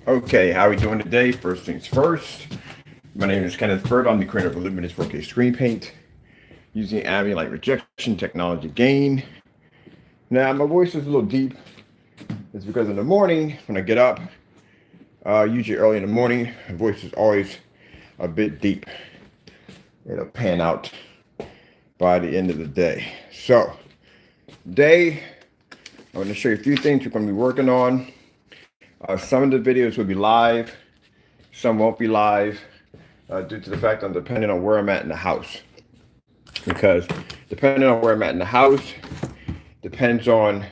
Okay, how are we doing today? First things first. My name is Kenneth Bird. I'm the creator of Luminous 4K Screen Paint using ambient light rejection technology gain. Now, my voice is a little deep. It's because in the morning, when I get up, usually early in the morning, my voice is always a bit deep. It'll pan out by the end of the day. So, today, I'm going to show you a few things we're going to be working on. Some of the videos will be live, some won't be live, due to the fact I'm depending on where I'm at in the house. Because depending on where I'm at in the house, depends on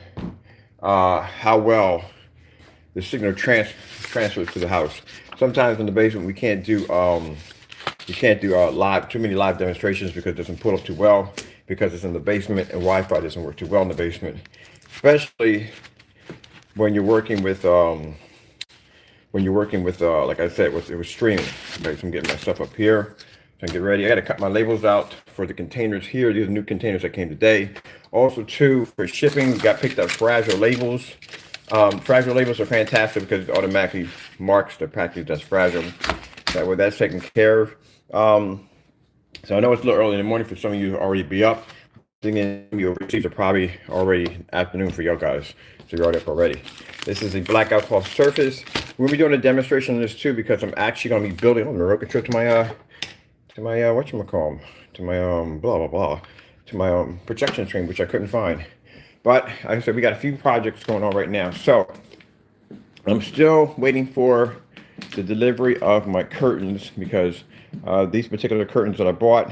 how well the signal transfers to the house. Sometimes in the basement we can't do too many live demonstrations because it doesn't pull up too well, because it's in the basement and Wi-Fi doesn't work too well in the basement, especially when you're working with like I said, it was streaming. Okay, so I'm getting my stuff up here. So I get ready. I got to cut my labels out for the containers here. These are new containers that came today. Also, too, for shipping, we got picked up fragile labels. Fragile labels are fantastic because it automatically marks the package that's fragile. That way, that's taken care of. So I know it's a little early in the morning for some of you to already be up. Thinking your overseas are probably already afternoon for you guys. So you're already up already. This is a blackout cloth surface. We'll be doing a demonstration on this too because I'm actually going to be building on the remote control to my whatchamacallit, to my blah blah blah, to my projection screen, which I couldn't find. But like I said, we got a few projects going on right now. So I'm still waiting for the delivery of my curtains because these particular curtains that I bought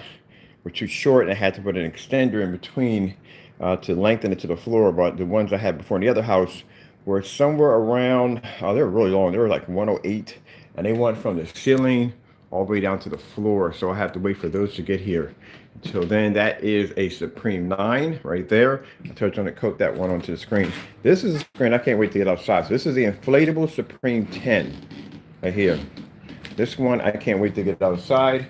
were too short and I had to put an extender in between to lengthen it to the floor. But the ones I had before in the other house were somewhere around, they were really long. They were like 108 and they went from the ceiling all the way down to the floor. So I have to wait for those to get here. Until then, that is a Supreme 9 right there. I told you I'm going to coat that one onto the screen. This is a screen I can't wait to get outside. So this is the inflatable Supreme 10 right here. This one I can't wait to get outside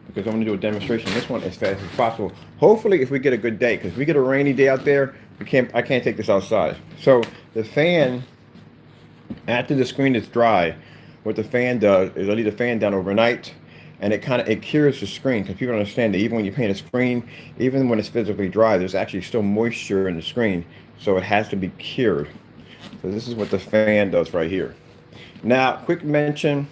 because I'm going to do a demonstration. This one as fast as possible. Hopefully, if we get a good day, because if we get a rainy day out there, I can't take this outside. So the fan, after the screen is dry, what the fan does is I leave the fan down overnight, and it cures the screen, because people don't understand that even when you paint a screen, even when it's physically dry, there's actually still moisture in the screen, so it has to be cured. So this is what the fan does right here. Now, quick mention.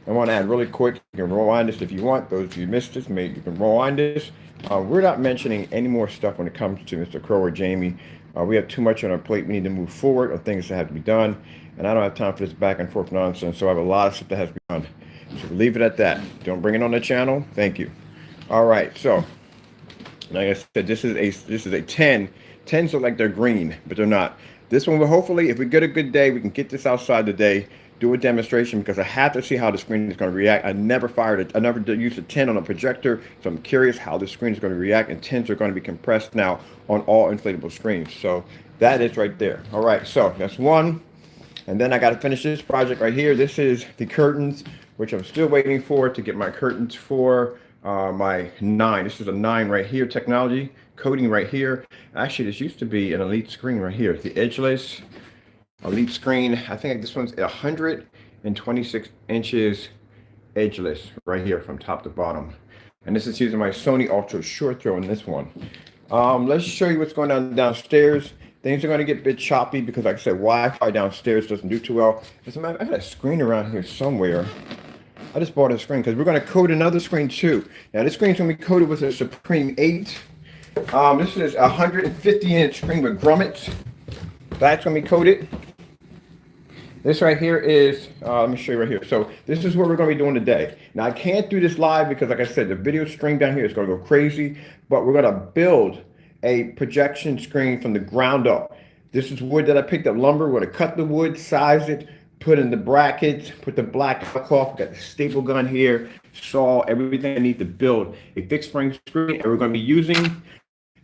I want to add really quick, you can rewind this if you want. Those of you who missed this, maybe you can rewind this. We're not mentioning any more stuff when it comes to Mr. Crow or Jamie. We have too much on our plate. We need to move forward on things that have to be done. And I don't have time for this back and forth nonsense. So I have a lot of stuff that has to be done. So leave it at that. Don't bring it on the channel. Thank you. All right. So like I said, this is a 10. 10s look like they're green, but they're not. This one will hopefully, if we get a good day, we can get this outside today. Do a demonstration because I have to see how the screen is going to react. I never used a 10 on a projector, so I'm curious how the screen is going to react, and 10s are going to be compressed now on all inflatable screens. So that is right there. All right, so that's one. And then I got to finish this project right here. This is the curtains, which I'm still waiting for to get my curtains for my 9. This is a 9 right here, technology, coating right here. Actually, this used to be an elite screen right here, the edgeless elite screen. I think this one's 126 inches edgeless right here from top to bottom. And this is using my Sony Ultra short throw in this one. Let's show you what's going on downstairs. Things are going to get a bit choppy because, like I said, Wi-Fi downstairs doesn't do too well. As a matter of fact, I got a screen around here somewhere. I just bought a screen because we're going to coat another screen too. Now this screen's going to be coated with a Supreme 8. This is a 150-inch screen with grommets. That's going to be coated. This right here is, let me show you right here. So this is what we're going to be doing today. Now I can't do this live because, like I said, the video stream down here is going to go crazy, but we're going to build a projection screen from the ground up. This is wood that I picked up, lumber. We're going to cut the wood, size it, put in the brackets, put the black cloth, got the staple gun here, saw, everything I need to build a fixed frame screen, and we're going to be using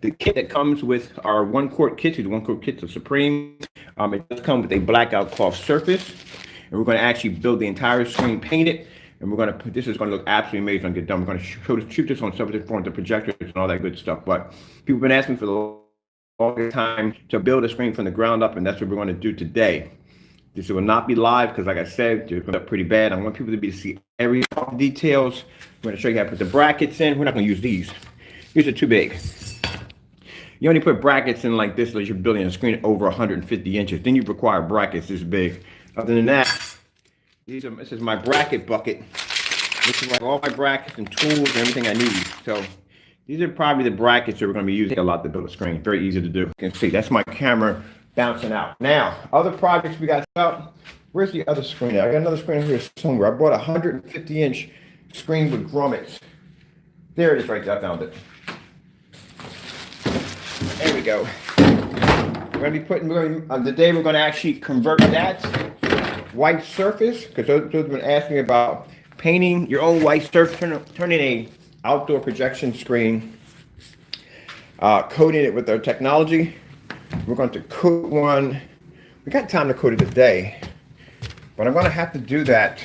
the kit that comes with our 1-quart kit. The 1-quart kit's a Supreme. It does come with a blackout cloth surface, and we're going to actually build the entire screen, paint it, and we're going to put this is going to look absolutely amazing when I get done. We're going to shoot this on several different projectors and all that good stuff. But people have been asking for the longest time to build a screen from the ground up, and that's what we're going to do today. This will not be live because, like I said, it's going up pretty bad. I want people to be to see every details. I'm going to show you how to put the brackets in. We're not going to use these. These are too big. You only put brackets in like this unless you're building a screen over 150 inches. Then you require brackets this big. Other than that, this is my bracket bucket. This is like all my brackets and tools and everything I need. So these are probably the brackets that we're going to be using a lot to build a screen. Very easy to do. You can see that's my camera bouncing out. Now, other projects we got out. Where's the other screen? I got another screen here somewhere. I bought a 150-inch screen with grommets. There it is right there. I found it. There we go. We're going to be putting, today we're going to actually convert that white surface, because those have been asking me about painting your own white surface, turning a outdoor projection screen, coating it with our technology. We're going to coat one. We got time to coat it today, but I'm going to have to do that.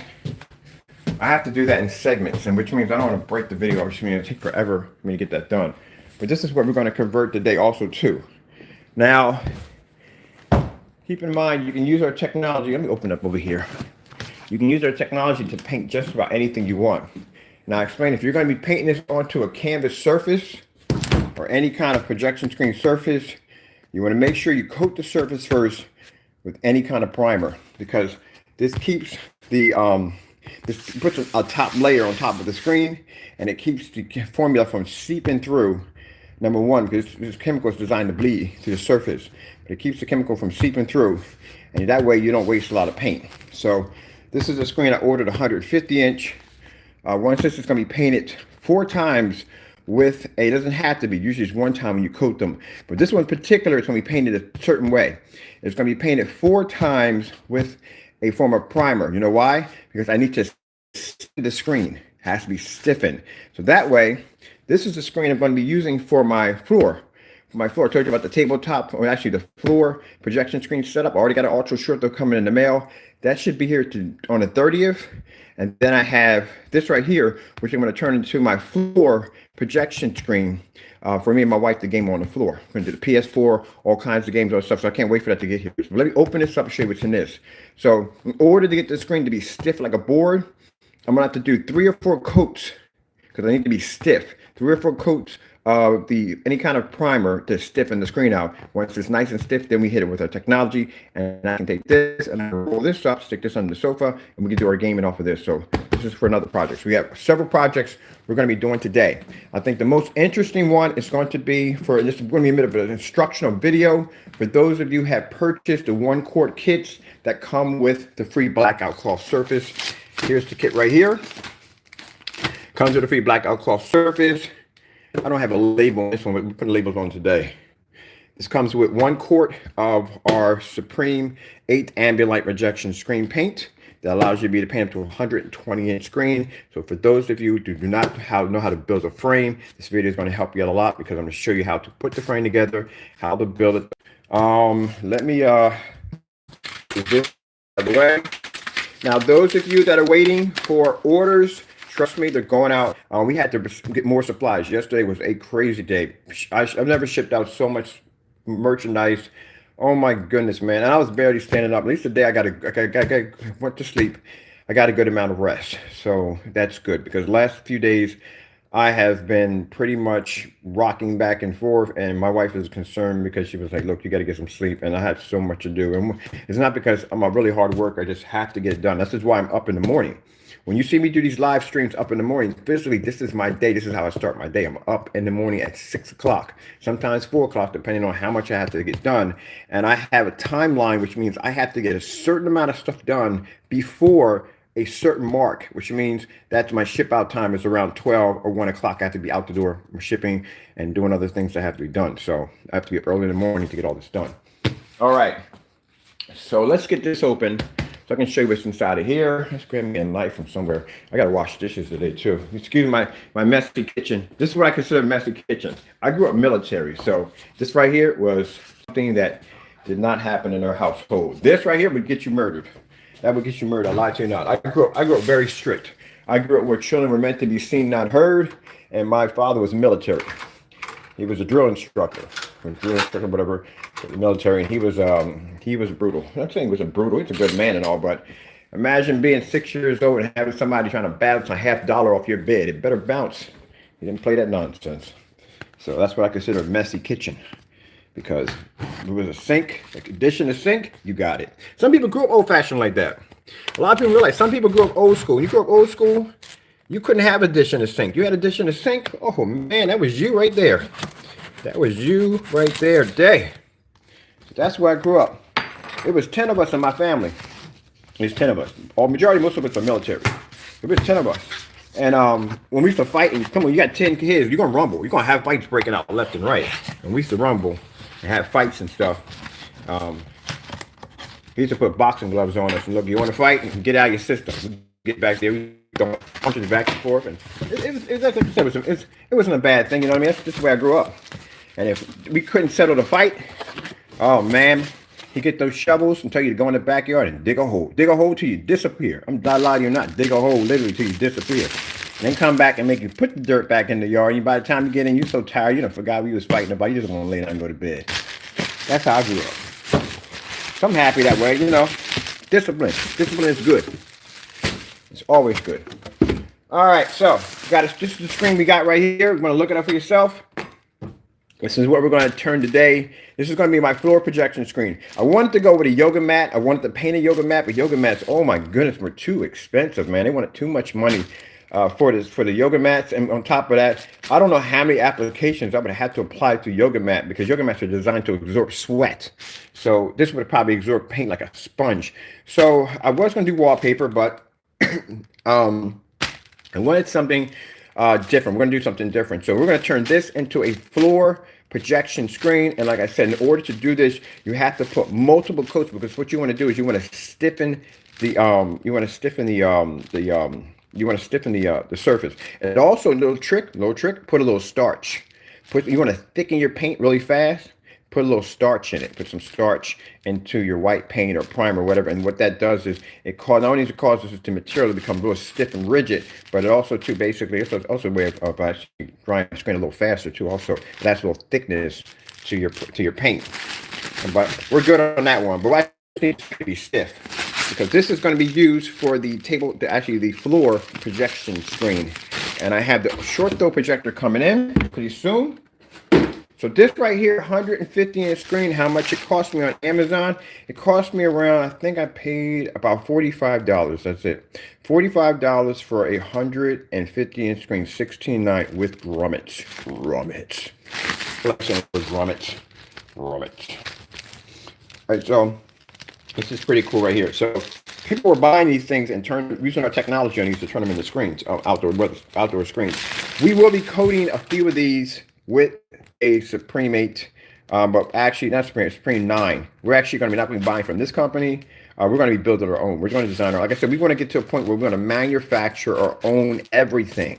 I have to do that in segments, and which means I don't want to break the video, which means it'll take forever for me to get that done. But this is what we're going to convert today also too. Now, keep in mind, you can use our technology. Let me open up over here. You can use our technology to paint just about anything you want. Now, I explain, if you're going to be painting this onto a canvas surface or any kind of projection screen surface, you want to make sure you coat the surface first with any kind of primer, because this keeps the this puts a top layer on top of the screen, and it keeps the formula from seeping through. Number one, because this chemical is designed to bleed to the surface, but it keeps the chemical from seeping through, and that way you don't waste a lot of paint. So this is a screen I ordered, 150-inch. Once this is going to be painted 4 times with it doesn't have to be, usually it's 1 time when you coat them, but this one in particular is going to be painted a certain way. It's going to be painted 4 times with a form of primer. You know why? Because I need to stiffen the screen. It has to be stiffened. So that way, this is the screen I'm going to be using for my floor. For my floor, I told you about the tabletop, or actually the floor projection screen setup. I already got an ultra short, they're coming in the mail. That should be here on the 30th. And then I have this right here, which I'm going to turn into my floor projection screen for me and my wife to game on the floor. We're going to do the PS4, all kinds of games and stuff, so I can't wait for that to get here. So let me open this up and show you what's in this. So in order to get the screen to be stiff like a board, I'm going to have to do 3 or 4 coats, because I need to be stiff. 3 or 4 coats of any kind of primer to stiffen the screen out. Once it's nice and stiff, then we hit it with our technology, and I can take this and I can roll this up, stick this under the sofa, and we can do our gaming off of this. So this is for another project. So we have several projects we're going to be doing today. I think the most interesting one is going to be this is going to be a bit of an instructional video for those of you who have purchased the 1-quart kits that come with the free blackout cloth surface. Here's the kit right here. Comes with a free blackout cloth surface. I don't have a label on this one, but we're putting labels on today. This comes with 1 quart of our Supreme 8 ambient light rejection screen paint that allows you to paint up to a 120-inch screen. So for those of you who do not know how to build a frame, this video is going to help you out a lot, because I'm going to show you how to put the frame together, how to build it. Let me do this out of the way. Now, those of you that are waiting for orders, trust me, they're going out. We had to get more supplies. Yesterday was a crazy day. I've never shipped out so much merchandise. Oh my goodness, man. And I was barely standing up. At least today I went to sleep. I got a good amount of rest. So that's good, because the last few days I have been pretty much rocking back and forth, and my wife is concerned because she was like, look, you got to get some sleep, and I had so much to do. And it's not because I'm a really hard worker. I just have to get it done. This is why I'm up in the morning. When you see me do these live streams up in the morning, physically, this is my day. This is how I start my day. I'm up in the morning at 6 o'clock, sometimes 4 o'clock, depending on how much I have to get done. And I have a timeline, which means I have to get a certain amount of stuff done before a certain mark, which means that my ship out time is around 12 or 1 o'clock. I have to be out the door shipping and doing other things that have to be done. So I have to be up early in the morning to get all this done. All right. So let's get this open so I can show you what's inside of here. Let's grab me a knife from somewhere. I got to wash dishes today too. Excuse my messy kitchen. This is what I consider a messy kitchen. I grew up military, so this right here was something that did not happen in our household. This right here would get you murdered. That would get you murdered. I lie to you not. I grew up very strict. I grew up where children were meant to be seen, not heard, and my father was military. He was a drill instructor, whatever. for the military, and he was brutal. I'm not saying he wasn't brutal. He's a good man and all, but imagine being 6 years old and having somebody trying to bounce $50 off your bed. It better bounce. He didn't play that nonsense. So that's what I consider a messy kitchen. Because there was a sink, like a dish in the sink, you got it. Some people grew up old-fashioned like that. A lot of people realize some people grew up old school. When you grew up old school, you couldn't have a dish in the sink. You had a dish in the sink, oh man, that was you right there. That was you right there today. So that's where I grew up. It was 10 of us in my family. There's 10 of us. Most of us are military. It was 10 of us. And when we used to fight, and come on, you got 10 kids, you're gonna rumble. You're gonna have fights breaking out left and right. And we used to rumble and have fights and stuff. He used to put boxing gloves on us and look, you want to fight? And get out of your system. We get back there, we go punches back and forth, and it wasn't a bad thing, you know what I mean? That's just the way I grew up. And if we couldn't settle the fight, oh man, he get those shovels and tell you to go in the backyard and dig a hole till you disappear. I'm not lying, you're not. Dig a hole literally till you disappear. And then come back and make you put the dirt back in the yard. And by the time you get in, you're so tired, you done forgot we was fighting about. You just want to lay down and go to bed. That's how I grew up. So I'm happy that way, you know. Discipline is good. It's always good. All right, so this is the screen we got right here. You're going to look it up for yourself. This is what we're going to turn today. This is going to be my floor projection screen. I wanted to go with a yoga mat. I wanted to paint a yoga mat, but yoga mats, oh my goodness, were too expensive, man. They wanted too much money for the yoga mats. And on top of that, I don't know how many applications I would have to apply to yoga mat, because yoga mats are designed to absorb sweat. So this would probably absorb paint like a sponge. So I was going to do wallpaper, but I wanted something different. We're going to do something different. So we're going to turn this into a floor projection screen. And like I said, in order to do this, you have to put multiple coats, because what you want to do is you want to stiffen the surface. And also, little trick, put a little starch. You want to thicken your paint really fast. Put a little starch in it. Put some starch into your white paint or primer or whatever. And what that does is not only causes the material to become real stiff and rigid, but it also it's also a way of actually drying the screen a little faster too. Also, it adds a little thickness to your paint. But we're good on that one. But I need to be stiff, because this is going to be used for the the floor projection screen. And I have the short throw projector coming in pretty soon. So this right here, 150-inch screen, how much it cost me on Amazon? It cost me around, I think I paid about $45. That's it. $45 for a 150-inch screen, 16:9 with grommets. Grommets. All right, so this is pretty cool right here. So people were buying these things and using our technology on these to turn them into screens, outdoor screens. We will be coating a few of these with a Supreme 8, but actually not Supreme 9. We're actually going to be not going to be buying from this company. We're going to be building our own. We're going to design our, like I said, we want to get to a point where we're going to manufacture our own everything.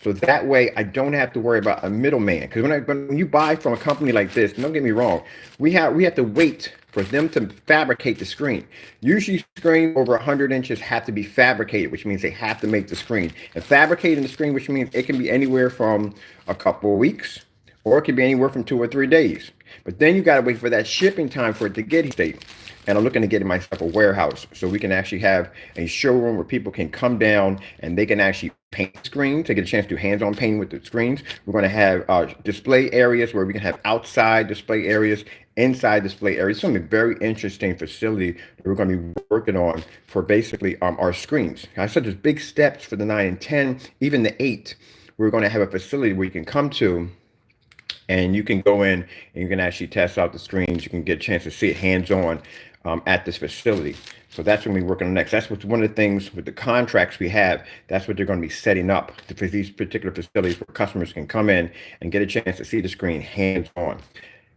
So that way I don't have to worry about a middleman. Because when you buy from a company like this, don't get me wrong, we have to wait for them to fabricate the screen. Usually screens over 100 inches have to be fabricated, which means they have to make the screen. And fabricating the screen, which means it can be anywhere from a couple of weeks, or it could be anywhere from 2 or 3 days. But then you got to wait for that shipping time for it to get here. And I'm looking to get myself a warehouse so we can actually have a showroom where people can come down and they can actually paint screens. They get a chance to do hands-on painting with the screens. We're going to have display areas where we can have outside display areas, inside display areas. It's going to be a very interesting facility that we're going to be working on for basically our screens. I said there's big steps for the 9 and 10, even the 8. We're going to have a facility where you can come to and you can go in and you can actually test out the screens. You can get a chance to see it hands-on at this facility. So that's what we're working on next. That's what's one of the things with the contracts we have. That's what they're going to be setting up for these particular facilities where customers can come in and get a chance to see the screen hands-on.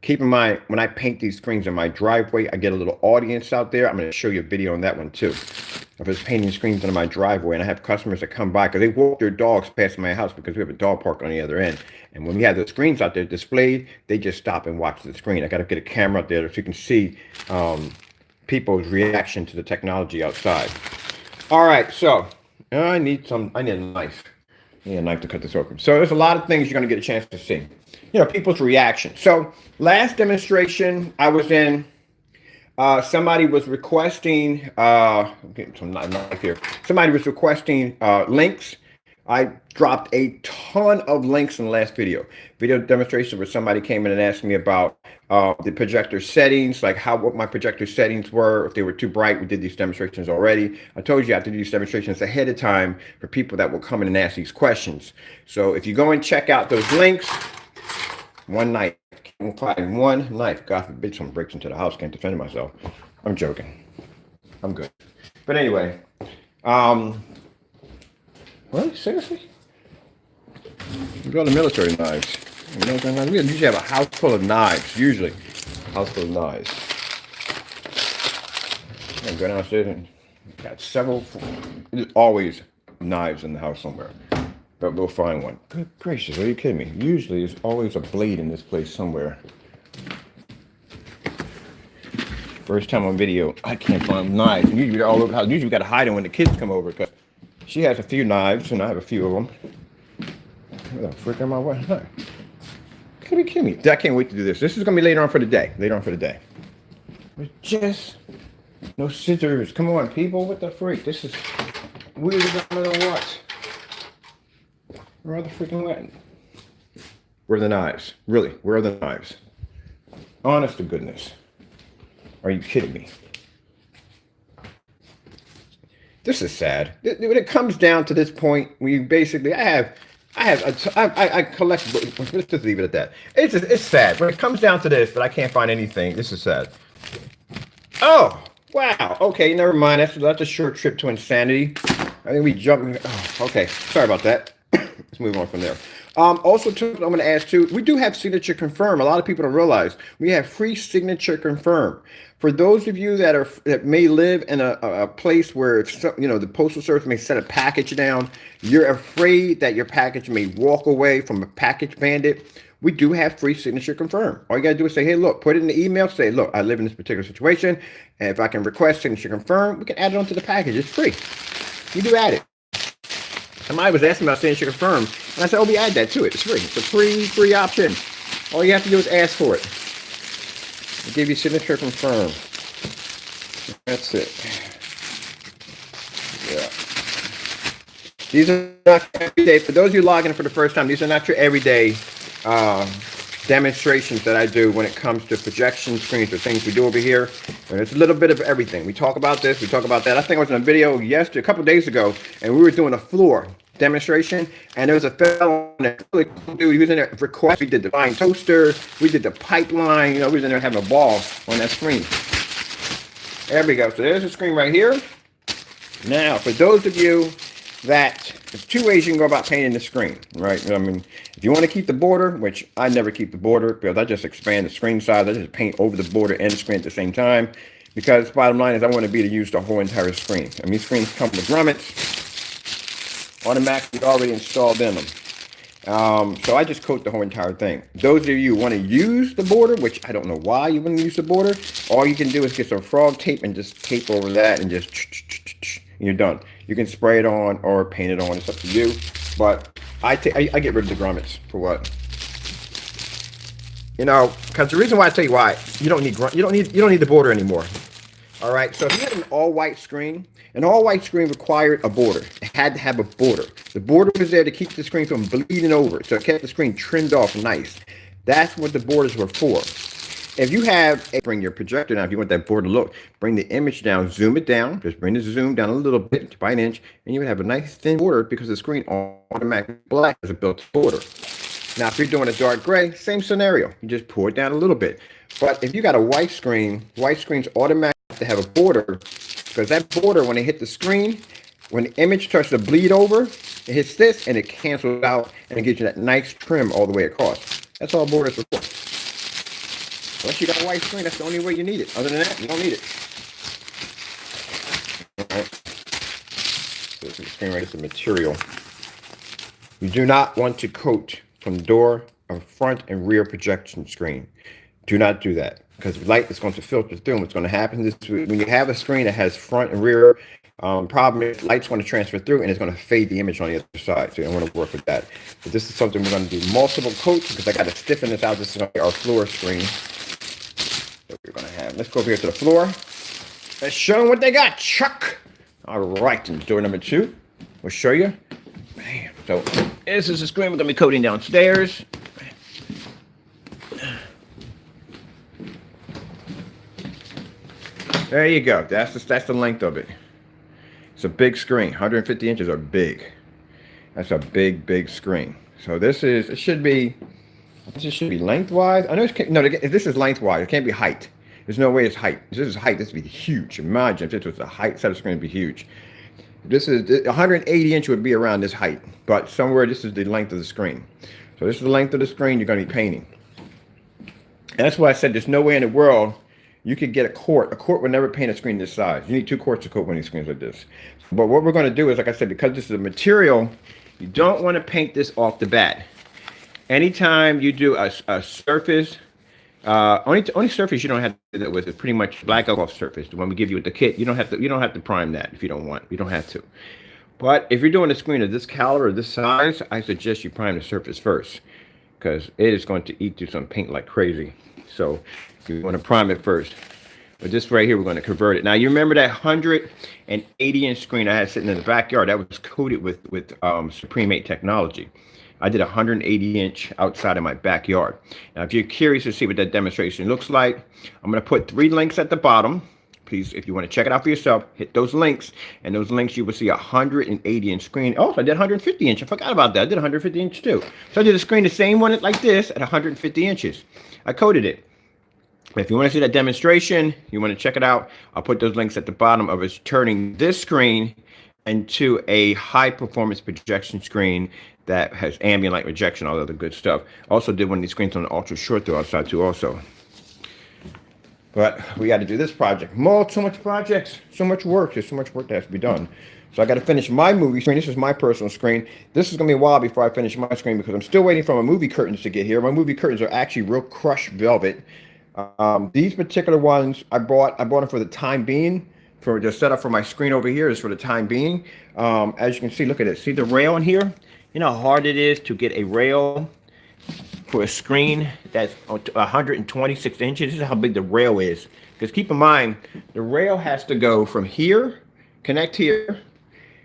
Keep in mind, when I paint these screens in my driveway, I get a little audience out there. I'm going to show you a video on that one too. If it's painting screens in my driveway, and I have customers that come by because they walk their dogs past my house because we have a dog park on the other end. And when we have the screens out there displayed, they just stop and watch the screen. I got to get a camera out there so you can see people's reaction to the technology outside. All right, so I need a knife. I need a knife to cut this open. So there's a lot of things you're going to get a chance to see. people's reaction. So last demonstration I was in, somebody was requesting, I'm getting some knife here. Somebody was requesting links. I dropped a ton of links in the last video demonstration, where somebody came in and asked me about the projector settings, like what my projector settings were, if they were too bright. We did these demonstrations already. I told you I have to do these demonstrations ahead of time for people that will come in and ask these questions. So if you go and check out those links, one knife, one knife. God forbid someone breaks into the house, can't defend myself. I'm joking. I'm good. But anyway, what? Seriously? We got the military knives. We usually have a house full of knives. Usually, a house full of knives. I go downstairs and got several. There's always knives in the house somewhere, but we'll find one. Good gracious, are you kidding me? Usually, there's always a blade in this place somewhere. First time on video, I can't find knives. Usually, all over the house. Usually, we got to hide them when the kids come over, because she has a few knives, and I have a few of them. What the frick am I wearing? No. You be kidding me. I can't wait to do this. This is going to be later on for the day. But just no scissors. Come on, people. What the freak? This is weird as I don't know what. Where are the freaking wet? Where are the knives? Really? Where are the knives? Honest to goodness. Are you kidding me? This is sad. When it comes down to this point, we basically, I collect, let's just leave it at that. It's sad. When it comes down to this, that I can't find anything, this is sad. Oh, wow. Okay, never mind. That's a short trip to insanity. I think we jumped. Oh, okay. Sorry about that. Let's move on from there. Also, too, I'm going to ask too, we do have signature confirm. A lot of people don't realize we have free signature confirm. For those of you that may live in a place where, the postal service may set a package down, you're afraid that your package may walk away from a package bandit, we do have free signature confirm. All you got to do is say, hey, look, put it in the email, say, look, I live in this particular situation, and if I can request signature confirm, we can add it onto the package. It's free. You do add it. Somebody was asking about signature confirm, and I said, oh, we add that to it. It's free. It's a free option. All you have to do is ask for it. I'll give you signature confirm. That's it. Yeah. These are not everyday. For those of you logging in for the first time, these are not your everyday demonstrations that I do when it comes to projection screens or things we do over here. And it's a little bit of everything. We talk about this, we talk about that. I think I was in a video a couple of days ago, and we were doing a floor demonstration, and there was a fellow that really cool dude. He was in there request. We did the fine toaster, we did the pipeline. We was in there having a ball on that screen. There we go. So there's the screen right here. Now, for those of you that, there's two ways you can go about painting the screen, right? I mean, if you want to keep the border, which I never keep the border because I just expand the screen size. I just paint over the border and the screen at the same time, because bottom line is I want to be to use the whole entire screen. I mean, these screens come with grommets automatically already installed in them. So I just coat the whole entire thing. Those of you who want to use the border, which I don't know why you wouldn't use the border, all you can do is get some frog tape and just tape over that and just, and you're done. You can spray it on or paint it on. It's up to you. But I get rid of the grommets for what? Because the reason why I tell you why, you don't need the border anymore. All right. So if you had an all-white screen, an all-white screen required a border. It had to have a border. The border was there to keep the screen from bleeding over, so it kept the screen trimmed off nice. That's what the borders were for. If you bring your projector down, if you want that border look, bring the image down, zoom it down, just bring the zoom down a little bit, by an inch, and you would have a nice thin border because the screen automatically black as a built border. Now, if you're doing a dark gray, same scenario. You just pour it down a little bit. But if you got a white screens automatically have to have a border, because that border, when it hit the screen, when the image starts to bleed over, it hits this and it cancels out and it gives you that nice trim all the way across. That's all borders are for. Unless you got a white screen, that's the only way you need it. Other than that, you don't need it. All right. So this is the screen right, it's the material. You do not want to coat from door or front and rear projection screen. Do not do that, because light is going to filter through. And what's going to happen is when you have a screen that has front and rear Problem is, light's going to transfer through and it's going to fade the image on the other side. So you don't want to work with that. But this is something we're going to do multiple coats because I got to stiffen this out. This is going to be our floor screen that we're going to have. Let's go over here to the floor. Let's show them what they got, Chuck. All right, and door number 2. We'll show you. Bam. So this is the screen we're going to be coating downstairs. There you go. That's the length of it. It's a big screen. 150 inches are big. That's a big screen. So this should be lengthwise. I know this is lengthwise. It can't be height. There's no way it's height. If this is height, this would be huge. Imagine if this was the height set of screen, it'd be huge. This is 180 inch would be around this height, but somewhere this is the length of the screen. So this is the length of the screen you're going to be painting. And that's why I said there's no way in the world you could get a quart. A quart would never paint a screen this size. You need 2 quarts to coat one of these screens like this. But what we're going to do is, like I said, because this is a material, you don't want to paint this off the bat. Anytime you do a surface, only surface you don't have to do that with is pretty much black alcohol surface. The one we give you with the kit, you don't have to prime that if you don't want. You don't have to. But if you're doing a screen of this caliber or this size, I suggest you prime the surface first, because it is going to eat through some paint like crazy. So you want to prime it first. But this right here, we're going to convert it. Now you remember that 180 inch screen I had sitting in the backyard that was coated with Supreme 8 technology. I did 180 inch outside of my backyard. Now, if you're curious to see what that demonstration looks like, I'm going to put 3 links at the bottom. Please, if you want to check it out for yourself, hit those links. And those links, you will see a 180 inch screen. Oh, I did 150 inch. I forgot about that. I did 150 inch too. So I did a screen, the same one like this at 150 inches. I coated it. But if you want to see that demonstration, you want to check it out, I'll put those links at the bottom of us turning this screen into a high performance projection screen that has ambient light rejection, all the other good stuff. Also did one of these screens on the ultra short throw outside too also. But we got to do this project. So much projects, so much work. There's so much work that has to be done. So I got to finish my movie screen. This is my personal screen. This is going to be a while before I finish my screen because I'm still waiting for my movie curtains to get here. My movie curtains are actually real crushed velvet. These particular ones I bought them for the time being. For the setup for my screen over here is for the time being. As you can see, look at it. See the rail in here? You know how hard it is to get a rail for a screen that's 126 inches. This is how big the rail is. Because keep in mind, the rail has to go from here, connect here,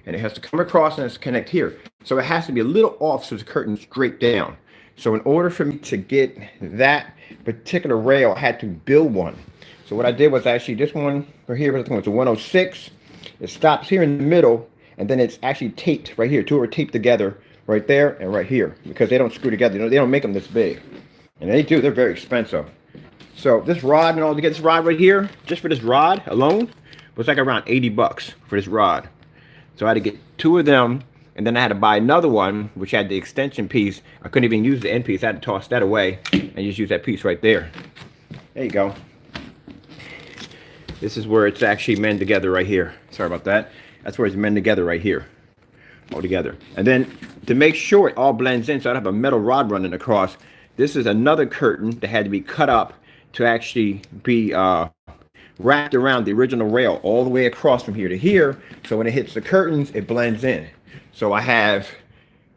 and it has to come across and it has to connect here. So it has to be a little off so the curtain's straight down. So in order for me to get that particular rail, I had to build one. So what I did was actually this one for here, it's a 106. It stops here in the middle, and then it's actually taped right here. 2 are taped together right there and right here because they don't screw together. You know, they don't make them this big. And they do, they're very expensive. So this rod and all, to get this rod right here, just for this rod alone, was like around 80 bucks for this rod. So I had to get 2 of them. And then I had to buy another one, which had the extension piece. I couldn't even use the end piece. I had to toss that away and just use that piece right there. There you go. This is where it's actually mend together right here. Sorry about that. That's where it's mend together right here. All together. And then to make sure it all blends in, so I don't have a metal rod running across, this is another curtain that had to be cut up to actually be wrapped around the original rail all the way across from here to here. So when it hits the curtains, it blends in. So I have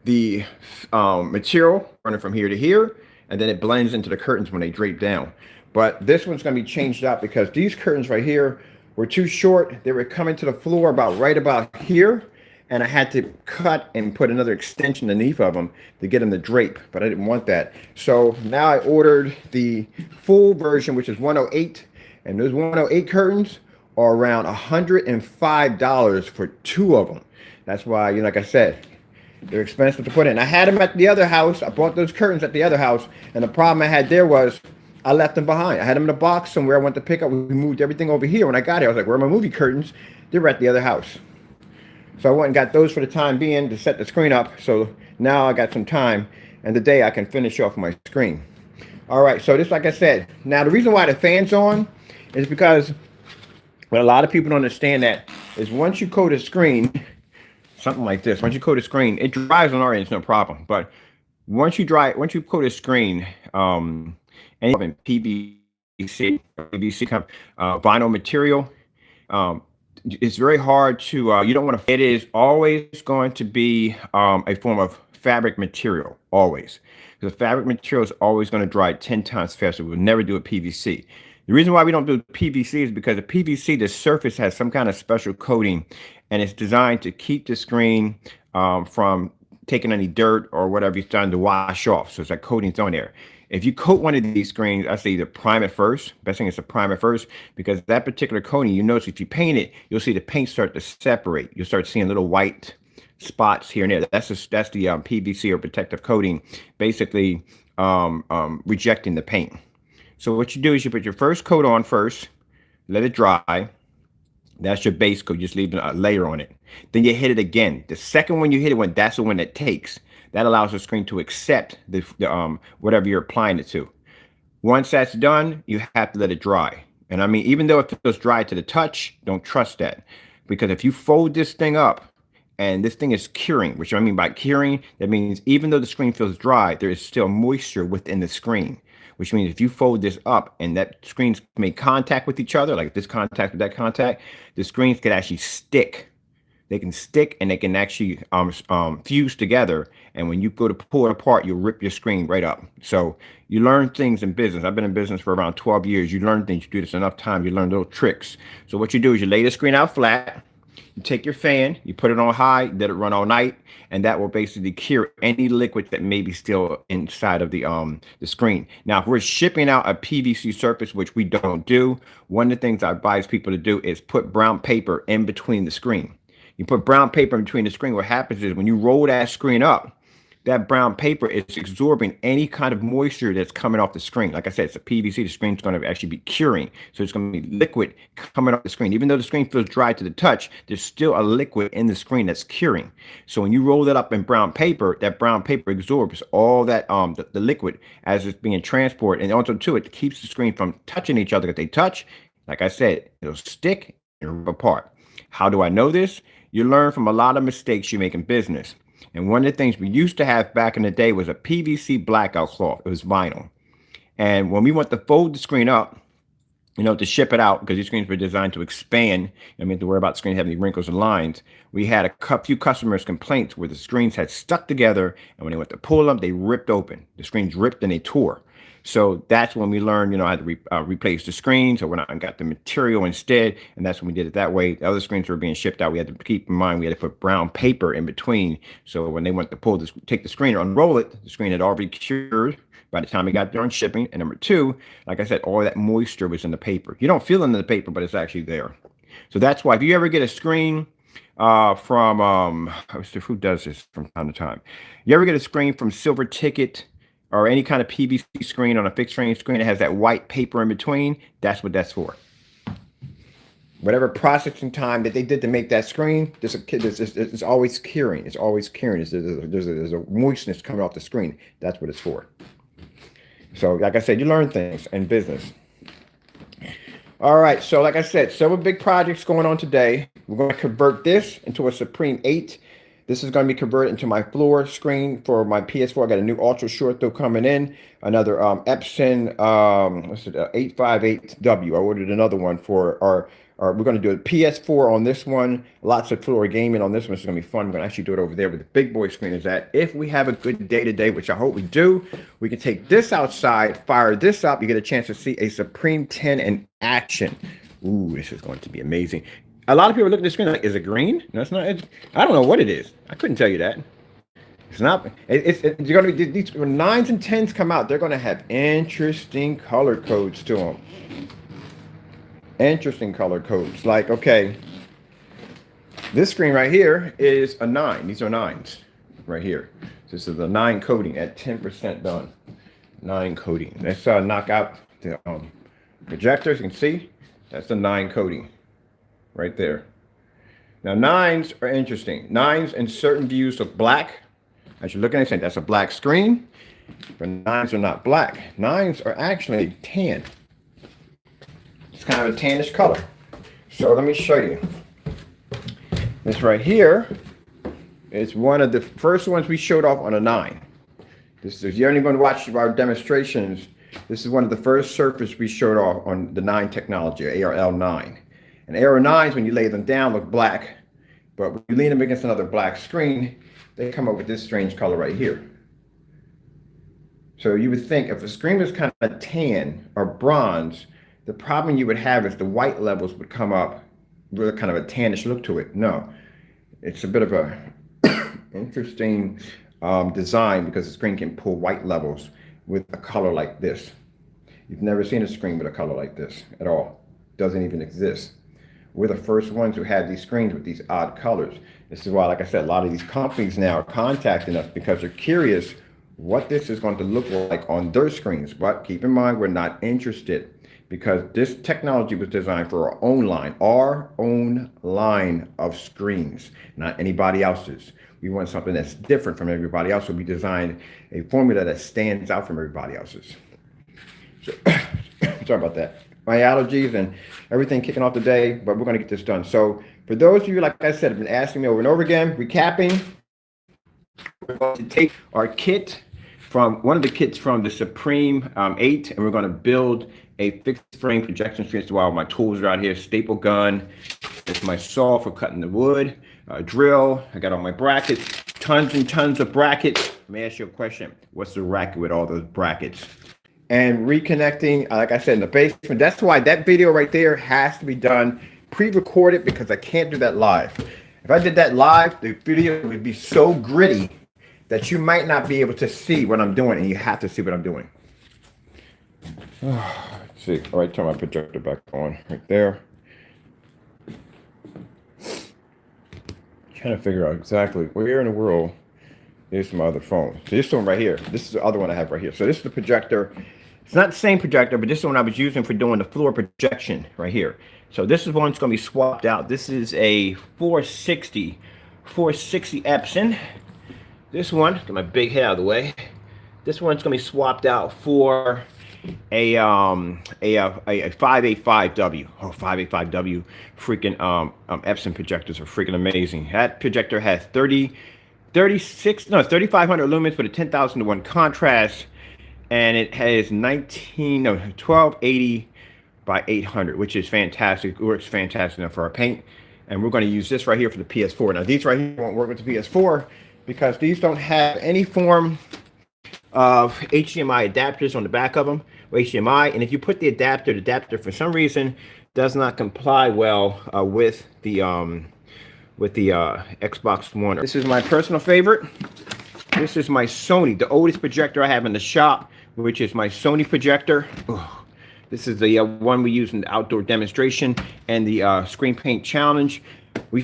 the material running from here to here, and then it blends into the curtains when they drape down. But this one's going to be changed out because these curtains right here were too short. They were coming to the floor right about here, and I had to cut and put another extension underneath of them to get them to drape, but I didn't want that. So now I ordered the full version, which is 108, and those 108 curtains are around $105 for 2 of them. That's why, you know, like I said, they're expensive to put in. I had them at the other house. I bought those curtains at the other house. And the problem I had there was I left them behind. I had them in a box somewhere I went to pick up. We moved everything over here. When I got here, I was like, where are my movie curtains? They were at the other house. So I went and got those for the time being to set the screen up. So now I got some time. And today I can finish off my screen. All right. So this, like I said, now the reason why the fan's on is because what a lot of people don't understand that is once you coat a screen, something like this, once you coat a screen, it dries on our end, it's no problem. But once you coat a screen, any PVC, vinyl material, it's very hard to, you don't want to, it is always going to be a form of fabric material, always. The fabric material is always going to dry 10 times faster. We'll never do a PVC. The reason why we don't do PVC is because the PVC, the surface has some kind of special coating, and it's designed to keep the screen from taking any dirt or whatever it's done to wash off. So it's that coating's on there. If you coat one of these screens, I say either prime it first. Best thing is to prime it first, because that particular coating, you notice if you paint it, you'll see the paint start to separate. You'll start seeing little white spots here and there. That's the PVC or protective coating, basically rejecting the paint. So what you do is you put your first coat on first, let it dry. That's your base coat. Just leave a layer on it. Then you hit it again. The second one you hit it, that's the one that takes. That allows the screen to accept the whatever you're applying it to. Once that's done, you have to let it dry. And I mean, even though it feels dry to the touch, don't trust that. Because if you fold this thing up and this thing is curing, which I mean by curing, that means even though the screen feels dry, there is still moisture within the screen. Which means if you fold this up and that screens make contact with each other, like this contact with that contact, the screens can actually stick. They can stick and they can actually fuse together. And when you go to pull it apart, you'll rip your screen right up. So you learn things in business. I've been in business for around 12 years. You learn things. You do this enough times. You learn little tricks. So what you do is you lay the screen out flat. You take your fan, you put it on high, let it run all night, and that will basically cure any liquid that may be still inside of the screen. Now, if we're shipping out a PVC surface, which we don't do, one of the things I advise people to do is put brown paper in between the screen. You put brown paper in between the screen. What happens is when you roll that screen up, that brown paper is absorbing any kind of moisture that's coming off the screen. Like I said, it's a PVC. The screen's going to actually be curing. So it's going to be liquid coming off the screen. Even though the screen feels dry to the touch, there's still a liquid in the screen that's curing. So when you roll that up in brown paper, that brown paper absorbs all that the liquid as it's being transported. And also, too, it keeps the screen from touching each other. If they touch, like I said, it'll stick and rip apart. How do I know this? You learn from a lot of mistakes you make in business. And one of the things we used to have back in the day was a PVC blackout cloth. It was vinyl. And when we want to fold the screen up, you know, to ship it out, because these screens were designed to expand, I mean, to worry about the screen having any wrinkles and lines, we had a few customers' complaints where the screens had stuck together, and when they went to pull them, they ripped open. The screens ripped and they tore. So that's when we learned, you know, how to replace the screens, or when I got the material instead, and that's when we did it that way. The other screens were being shipped out. We had to keep in mind we had to put brown paper in between. So when they went to pull this, take the screen or unroll it, the screen had already cured by the time it got done shipping. And number two, like I said, all that moisture was in the paper. You don't feel it in the paper, but it's actually there. So that's why if you ever get a screen from who does this from time to time? You ever get a screen from Silver Ticket or any kind of PVC screen on a fixed frame screen that has that white paper in between, that's what that's for. Whatever processing time that they did to make that screen, it's always curing. It's always curing. There's a moistness coming off the screen. That's what it's for. So, like I said, you learn things in business. All right. So, like I said, several big projects going on today. We're going to convert this into a Supreme 8. This is going to be converted into my floor screen for my PS4. I got a new ultra short though coming in. Another Epson 858W. I ordered another one for our we're going to do a PS4 on this one. Lots of floor gaming on this one. It's going to be fun. We're going to actually do it over there where the big boy screen is at. If we have a good day today, which I hope we do, we can take this outside, fire this up. You get a chance to see a Supreme 10 in action. Ooh, this is going to be amazing. A lot of people look at the screen like, is it green? No, it's not. I don't know what it is. I couldn't tell you that. It's not. You're going to be, these when 9s and 10s come out, they're going to have interesting color codes to them. Interesting color codes. Like, okay, this screen right here is a 9. These are 9s right here. This is a 9 coating at 10% done. 9 coating. Let's knock out the projectors. You can see that's the 9 coating. Right there. Now 9s are interesting. 9s in certain views look black. As you're looking at it, that's a black screen. But 9s are not black. 9s are actually tan. It's kind of a tannish color. So let me show you. This right here is one of the first ones we showed off on a 9. This is, if you're only going to watch our demonstrations, this is one of the first surface we showed off on the 9 technology, ARL 9. And ARL 9s, when you lay them down, look black. But when you lean them against another black screen, they come up with this strange color right here. So you would think if a screen was kind of tan or bronze, the problem you would have is the white levels would come up with kind of a tannish look to it. No, it's a bit of a interesting design because the screen can pull white levels with a color like this. You've never seen a screen with a color like this at all. Doesn't even exist. We're the first ones who have these screens with these odd colors. This is why, like I said, a lot of these companies now are contacting us because they're curious what this is going to look like on their screens. But keep in mind, we're not interested because this technology was designed for our own line of screens, not anybody else's. We want something that's different from everybody else, so we designed a formula that stands out from everybody else's. So, sorry about that. My allergies and everything kicking off today, but we're going to get this done. So for those of you, like I said, have been asking me over and over again, recapping, we're going to take our kit from one of the kits from the Supreme 8, and we're going to build a fixed frame projection screen. So while my tools are out here, staple gun, it's my saw for cutting the wood, drill, I got all my brackets, tons and tons of brackets. Let me ask you a question. What's the racket with all those brackets? And reconnecting, like I said, in the basement. That's why that video right there has to be done pre-recorded because I can't do that live. If I did that live, the video would be so gritty that you might not be able to see what I'm doing, and you have to see what I'm doing. Let's see. All right, turn my projector back on right there. Trying to figure out exactly where in the world is my other phone. So this one right here. This is the other one I have right here. So this is the projector. It's not the same projector, but this is the one I was using for doing the floor projection right here. So this is one that's going to be swapped out. This is a 460 Epson. This one, get my big head out of the way. This one's going to be swapped out for a 585W. Oh, 585W freaking Epson projectors are freaking amazing. That projector has 3,500 lumens with a 10,000 to 1 contrast, and it has 1280 by 800, which is fantastic. It works fantastic enough for our paint, and we're going to use this right here for the PS4. Now these right here won't work with the PS4 because these don't have any form of HDMI adapters on the back of them, or HDMI, and if you put the adapter for some reason does not comply well with the Xbox One. This is my personal favorite. This is my Sony, the oldest projector I have in the shop, which is my Sony projector. Oh, this is the one we use in the outdoor demonstration and the screen paint challenge.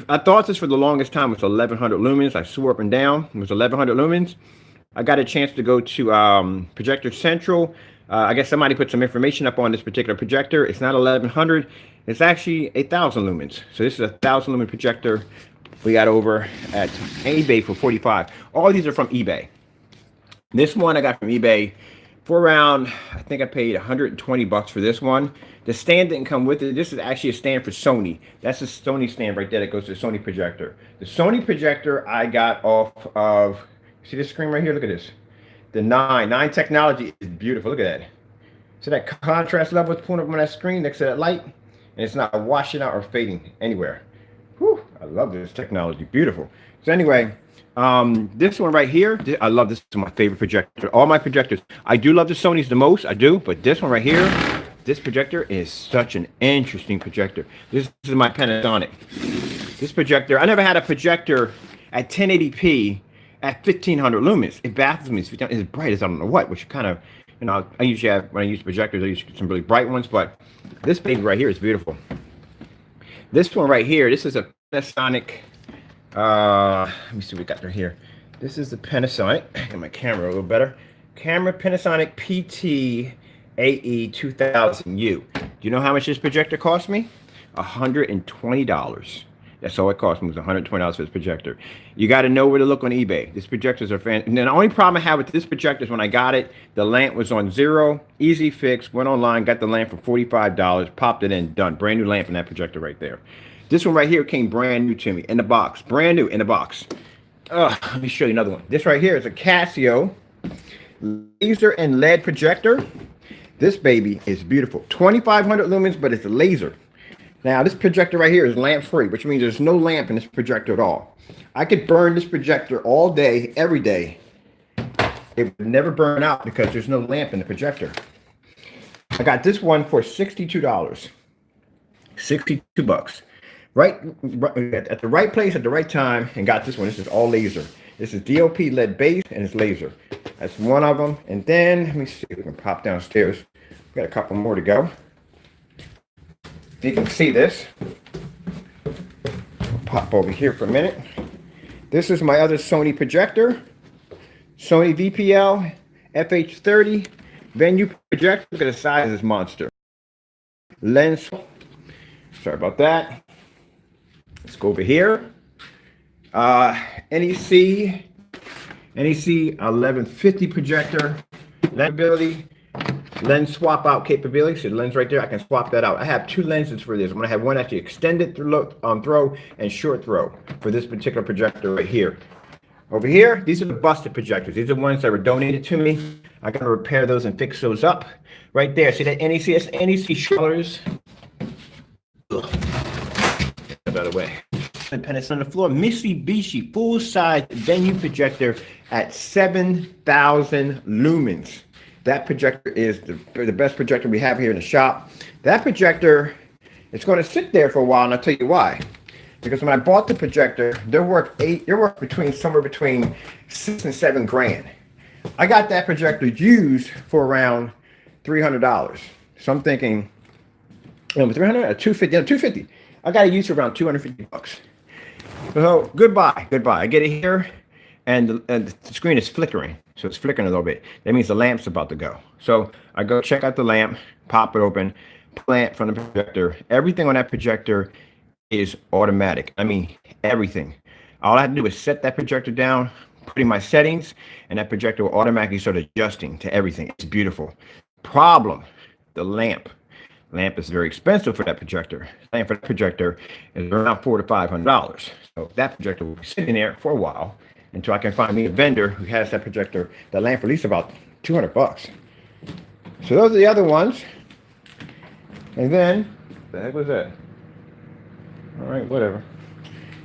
I thought this for the longest time was 1100 lumens. I swore up and down it was 1100 lumens. I got a chance to go to Projector Central. I guess somebody put some information up on this particular projector. It's not 1100. It's actually 1,000 lumens. So this is a 1,000 lumen projector we got over at eBay for 45. All these are from eBay. This one I got from eBay for around, I think I paid 120 bucks for this one. The stand didn't come with it. This is actually a stand for Sony. That's a Sony stand right there that goes to the Sony projector. The Sony projector I got off of, see this screen right here? Look at this. The 9 technology is beautiful. Look at that. So that contrast level is pulling up on that screen next to that light, and it's not washing out or fading anywhere. Whew, I love this technology. Beautiful. So anyway, this one right here, I love this. This is my favorite projector. All my projectors, I do love the Sonys the most. I do, but this one right here, this projector is such an interesting projector. This is my Panasonic. This projector, I never had a projector at 1080p at 1500 lumens. It baffles me. It's as bright as I don't know what, which kind of, you know, I usually have, when I use projectors, I use some really bright ones, but this baby right here is beautiful. This one right here, this is a Panasonic, let me see what we got right here. This is the Panasonic, get my camera a little better. Panasonic PT AE 2000U. Do you know how much this projector cost me? $120. That's all it cost me, was $120 for this projector. You got to know where to look on eBay. These projectors are fantastic. And the only problem I had with this projector is when I got it, the lamp was on 0, easy fix, went online, got the lamp for $45, popped it in, done. Brand new lamp in that projector right there. This one right here came brand new to me, in the box. Brand new, in the box. Let me show you another one. This right here is a Casio laser and LED projector. This baby is beautiful. 2500 lumens, but it's a laser. Now, this projector right here is lamp free, which means there's no lamp in this projector at all. I could burn this projector all day, every day. It would never burn out because there's no lamp in the projector. I got this one for $62. 62 bucks. Right at the right place at the right time, and got this one. This is all laser. This is DOP lead base and it's laser. That's one of them. And then let me see if we can pop downstairs. We got a couple more to go. You can see this. I'll pop over here for a minute. This is my other Sony projector. Sony VPL FH30 venue projector. Look at the size of this monster. Lens. Sorry about that. Let's go over here. NEC 1150 projector. Ability. Lens swap out capability. See the lens right there? I can swap that out. I have two lenses for this. I'm going to have one actually extended throw and short throw for this particular projector right here. Over here, these are the busted projectors. These are the ones that were donated to me. I got to repair those and fix those up. Right there. See that NEC? It's NEC shutters. By the way. Independence on the floor. Mitsubishi full-size venue projector at 7,000 lumens. That projector is the best projector we have here in the shop. That projector, it's going to sit there for a while, and I'll tell you why. Because when I bought the projector, they're worth somewhere between $6 and $7 grand. I got that projector used for around $300. So I'm thinking, $300 or $250? No, $250. I got it used for around 250 bucks. So goodbye. I get it here, and the screen is flickering. So it's flickering a little bit. That means the lamp's about to go. So I go check out the lamp, pop it open, plant from the projector. Everything on that projector is automatic. I mean, everything. All I have to do is set that projector down, put in my settings, and that projector will automatically start adjusting to everything. It's beautiful. Problem, the lamp. Lamp is very expensive for that projector. Lamp for that projector is around $400 to $500. So that projector will be sitting there for a while until I can find me a vendor who has that projector, that lamp for at least about 200 bucks. So those are the other ones. And then, what the heck was that? All right, whatever.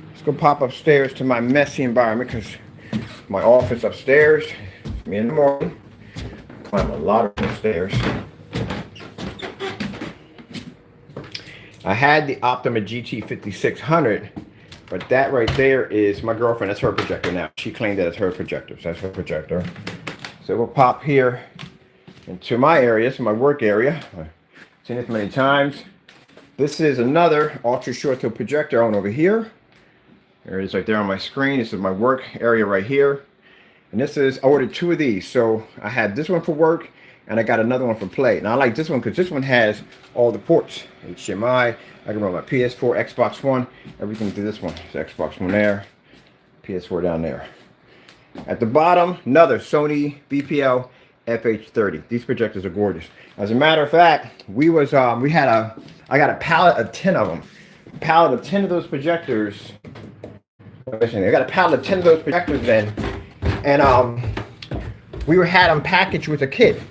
Let's go pop upstairs to my messy environment because my office upstairs. Me in the morning. Climb a lot of stairs. I had the Optima GT 5600, but that right there is my girlfriend. That's her projector now. She claimed that it's her projector, so that's her projector. So we'll pop here into my area, so my work area. I've seen this many times. This is another ultra short throw projector on over here. There it is right there on my screen. This is my work area right here. And this is, I ordered two of these. So I had this one for work, and I got another one for play. And I like this one because this one has all the ports. HDMI, I can run my PS4, Xbox One, everything through this one. It's Xbox One there, PS4 down there. At the bottom, another Sony VPL FH30. These projectors are gorgeous. As a matter of fact, I got a pallet of 10 of them. A pallet of 10 of those projectors. I got a pallet of 10 of those projectors then. And we had them packaged with a kit.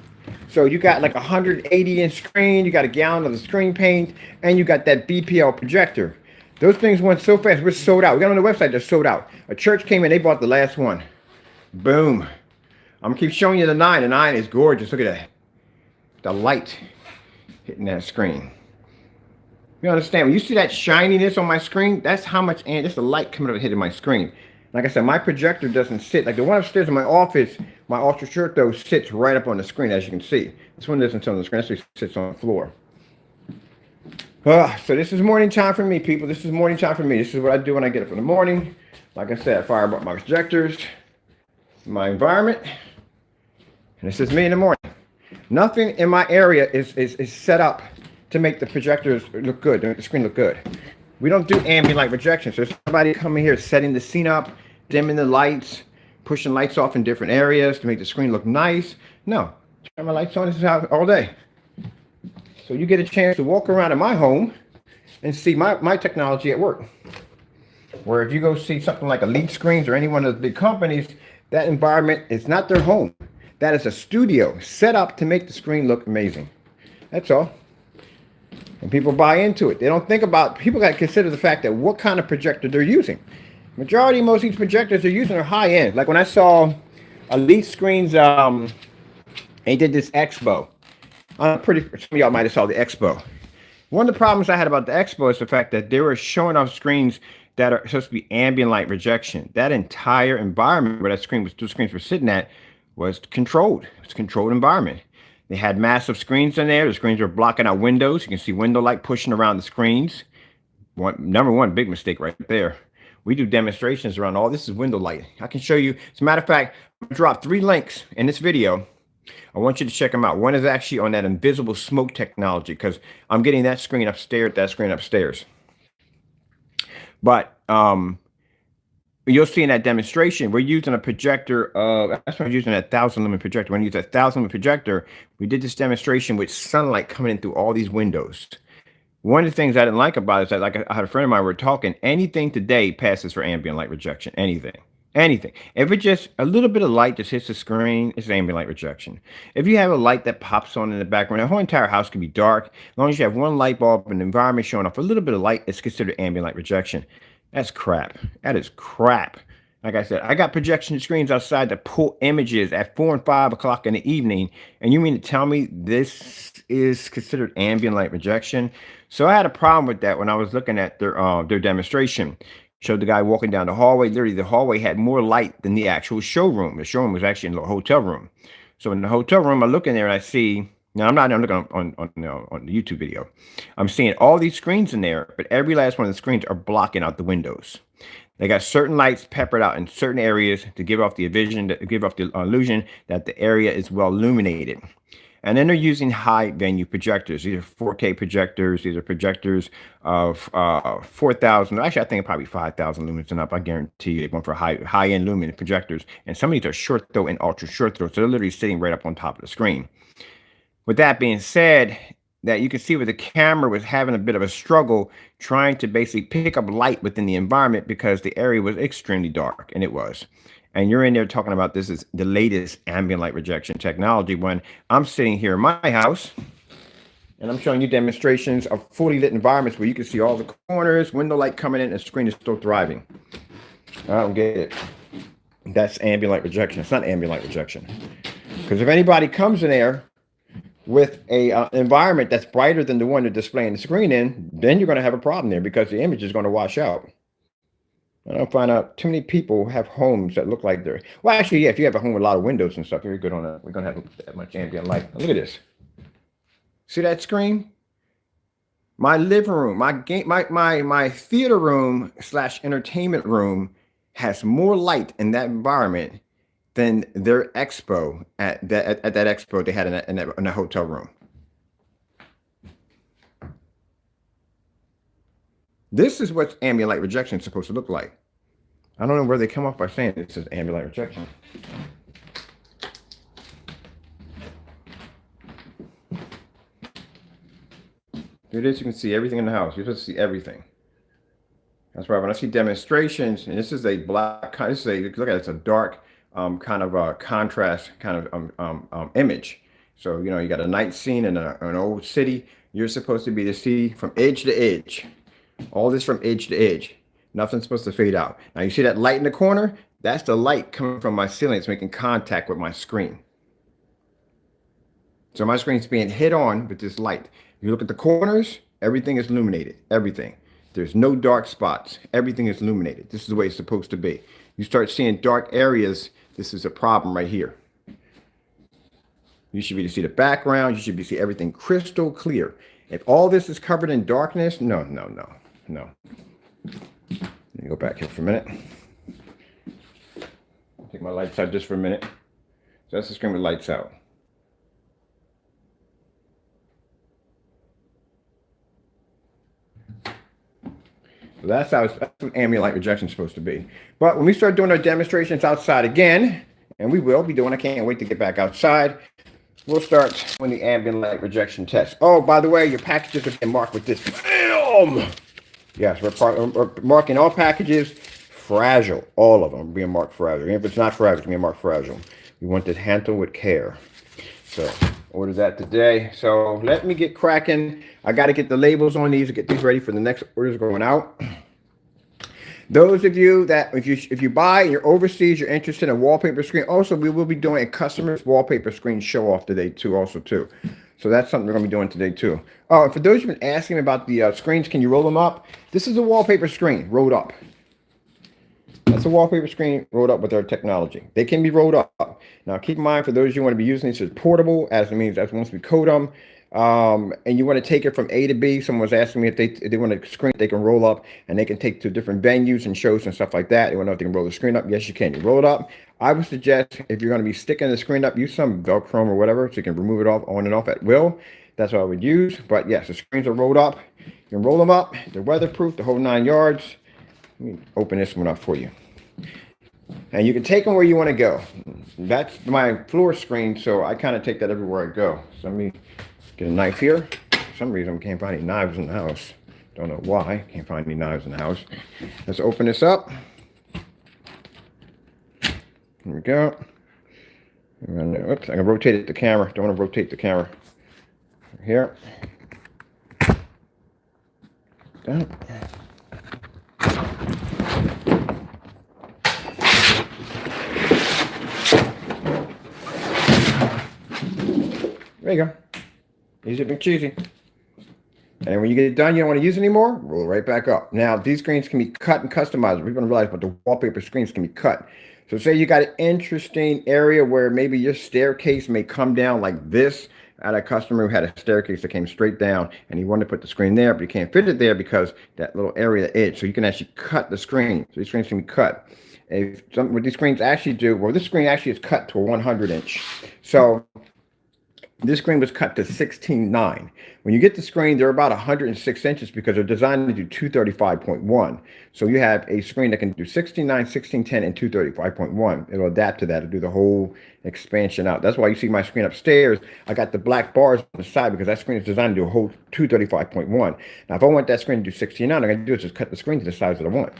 So you got like a 180-inch screen, you got a gallon of the screen paint, and you got that VPL projector. Those things went so fast, we're sold out. We got on the website, they're sold out. A church came in, they bought the last one. Boom. I'm gonna keep showing you the 9. The 9 is gorgeous. Look at that. The light hitting that screen. You understand? When you see that shininess on my screen, that's how much, and it's the light coming up hitting my screen. Like I said, my projector doesn't sit, like the one upstairs in my office, my ultra short though sits right up on the screen, as you can see. This one doesn't sit on the screen, this sits on the floor. So this is morning time for me, people. This is morning time for me. This is what I do when I get up in the morning. Like I said, I fire up my projectors, my environment, and this is me in the morning. Nothing in my area is set up to make the projectors look good, to make the screen look good. We don't do ambient light projection. So somebody coming here setting the scene up, dimming the lights, pushing lights off in different areas to make the screen look nice. No, turn my lights on. This is how all day. So you get a chance to walk around in my home and see my technology at work. Where if you go see something like Elite Screens or any one of the big companies, that environment is not their home. That is a studio set up to make the screen look amazing. That's all. And people buy into it. They don't think about, people got to consider the fact that what kind of projector they're using. Majority of most of these projectors they're using are high end. Like when I saw Elite Screens, they did this Expo. Some of y'all might have saw the Expo. One of the problems I had about the Expo is the fact that they were showing off screens that are supposed to be ambient light rejection. That entire environment where that screen was, those screens were sitting at, was controlled. It was a controlled environment. They had massive screens in there. The screens were blocking out windows. You can see window light pushing around the screens. Number one big mistake right there. We do demonstrations around all this is window light. I can show you. As a matter of fact, I dropped 3 links in this video. I want you to check them out. One is actually on that invisible smoke technology because I'm getting that screen upstairs, that screen upstairs. But you'll see in that demonstration, we're using a projector of, that's why I'm using a 1,000 lumen projector. When you use a 1,000 lumen projector, we did this demonstration with sunlight coming in through all these windows. One of the things I didn't like about it is that, like I had a friend of mine, we were talking, anything today passes for ambient light rejection, anything. If it just a little bit of light just hits the screen, it's ambient light rejection. If you have a light that pops on in the background, the whole entire house can be dark. As long as you have one light bulb in the environment showing off a little bit of light, it's considered ambient light rejection. That's crap. That is crap. Like I said, I got projection screens outside that pull images at 4 and 5 o'clock in the evening. And you mean to tell me this is considered ambient light rejection? So I had a problem with that when I was looking at their demonstration. Showed the guy walking down the hallway. Literally, the hallway had more light than the actual showroom. The showroom was actually in the hotel room. So in the hotel room, I look in there and I see, now I'm looking on the YouTube video. I'm seeing all these screens in there, but every last one of the screens are blocking out the windows. They got certain lights peppered out in certain areas to give off the illusion that the area is well illuminated. And then they're using high venue projectors. These are 4K projectors. These are projectors of 4,000. Actually, I think probably 5,000 lumens and up. I guarantee you they're going for high-end lumen projectors. And some of these are short throw and ultra short throw. So they're literally sitting right up on top of the screen. With that being said, that you can see where the camera was having a bit of a struggle trying to basically pick up light within the environment because the area was extremely dark, and it was. And you're in there talking about this is the latest ambient light rejection technology when I'm sitting here in my house and I'm showing you demonstrations of fully lit environments where you can see all the corners, window light coming in, and the screen is still thriving. I don't get it. That's ambient light rejection. It's not ambient light rejection. Because if anybody comes in there with a environment that's brighter than the one they're displaying the screen in, then you're going to have a problem there because the image is going to wash out. I don't find out too many people have homes that look like they're, well, actually, yeah, if you have a home with a lot of windows and stuff, you're good on that. We're going to have that much ambient light. Look at this. See that screen? My living room, my theater room / entertainment room has more light in that environment than their expo at that expo they had in a hotel room. This is what ambient light rejection is supposed to look like. I don't know where they come up by saying this is ambient light rejection. Here it is. You can see everything in the house. You're supposed to see everything. That's why when I see demonstrations, and this is a black, this is a, look at it, it's a dark kind of a contrast kind of image. So, you know, you got a night scene in an old city. You're supposed to be to see from edge to edge. All this from edge to edge. Nothing's supposed to fade out. Now you see that light in the corner? That's the light coming from my ceiling. It's making contact with my screen. So my screen's being hit on with this light. You look at the corners, everything is illuminated. Everything. There's no dark spots. Everything is illuminated. This is the way it's supposed to be. You start seeing dark areas, this is a problem right here. You should be able to see the background. You should be able to see everything crystal clear. If all this is covered in darkness, no. Let me go back here for a minute. Take my lights out just for a minute. So that's the screen with lights out. So that's what ambient light rejection is supposed to be. But when we start doing our demonstrations outside again, and we will be doing, I can't wait to get back outside. We'll start with the ambient light rejection test. Oh, by the way, your packages are being marked with this film. Yes, we're marking all packages fragile. All of them are being marked fragile. Even if it's not fragile, it's being marked fragile. We want this handled with care. So Ordered that today. So let me get cracking. I got to get the labels on these and get these ready for the next orders going out. Those of you that if you buy and you're overseas, you're interested in wallpaper screen. Also, we will be doing a customer's wallpaper screen show off today too. So that's something we're gonna be doing today too. Oh, and for those who've been asking about the screens, can you roll them up? This is a wallpaper screen rolled up. That's a wallpaper screen rolled up with our technology. They can be rolled up. Now, keep in mind, for those you want to be using this as portable, as it means as once we coat them, and you want to take it from A to B. Someone was asking me if they want a screen they can roll up and they can take to different venues and shows and stuff like that. They want to know if they can roll the screen up. Yes, you can. You roll it up. I would suggest if you're going to be sticking the screen up, use some Velcro or whatever so you can remove it off on and off at will. That's what I would use. But yes, the screens are rolled up. You can roll them up. They're weatherproof, the whole 9 yards. Let me open this one up for you. And you can take them where you want to go. That's my floor screen, so I kind of take that everywhere I go. So let me get a knife here. For some reason, I can't find any knives in the house. Don't know why. Can't find any knives in the house. Let's open this up. Here we go. Oops, I can rotate the camera. Don't want to rotate the camera. Here. Done. There you go. Easy but cheesy. And when you get it done, you don't want to use it anymore, roll it right back up. Now, these screens can be cut and customized. We're going to realize, but the wallpaper screens can be cut. So say you got an interesting area where maybe your staircase may come down like this. I had a customer who had a staircase that came straight down, and he wanted to put the screen there, but he can't fit it there because that little area, the edge. So you can actually cut the screen. So these screens can be cut. What these screens actually do, well, this screen actually is cut to a 100-inch. So this screen was cut to 16.9. When you get the screen, they're about 106 inches because they're designed to do 235.1. So you have a screen that can do 16.9, 16.10, and 235.1. It'll adapt to that. It'll do the whole expansion out. That's why you see my screen upstairs. I got the black bars on the side because that screen is designed to do a whole 235.1. Now, if I want that screen to do 16.9, I'm going to do is just cut the screen to the size that I want.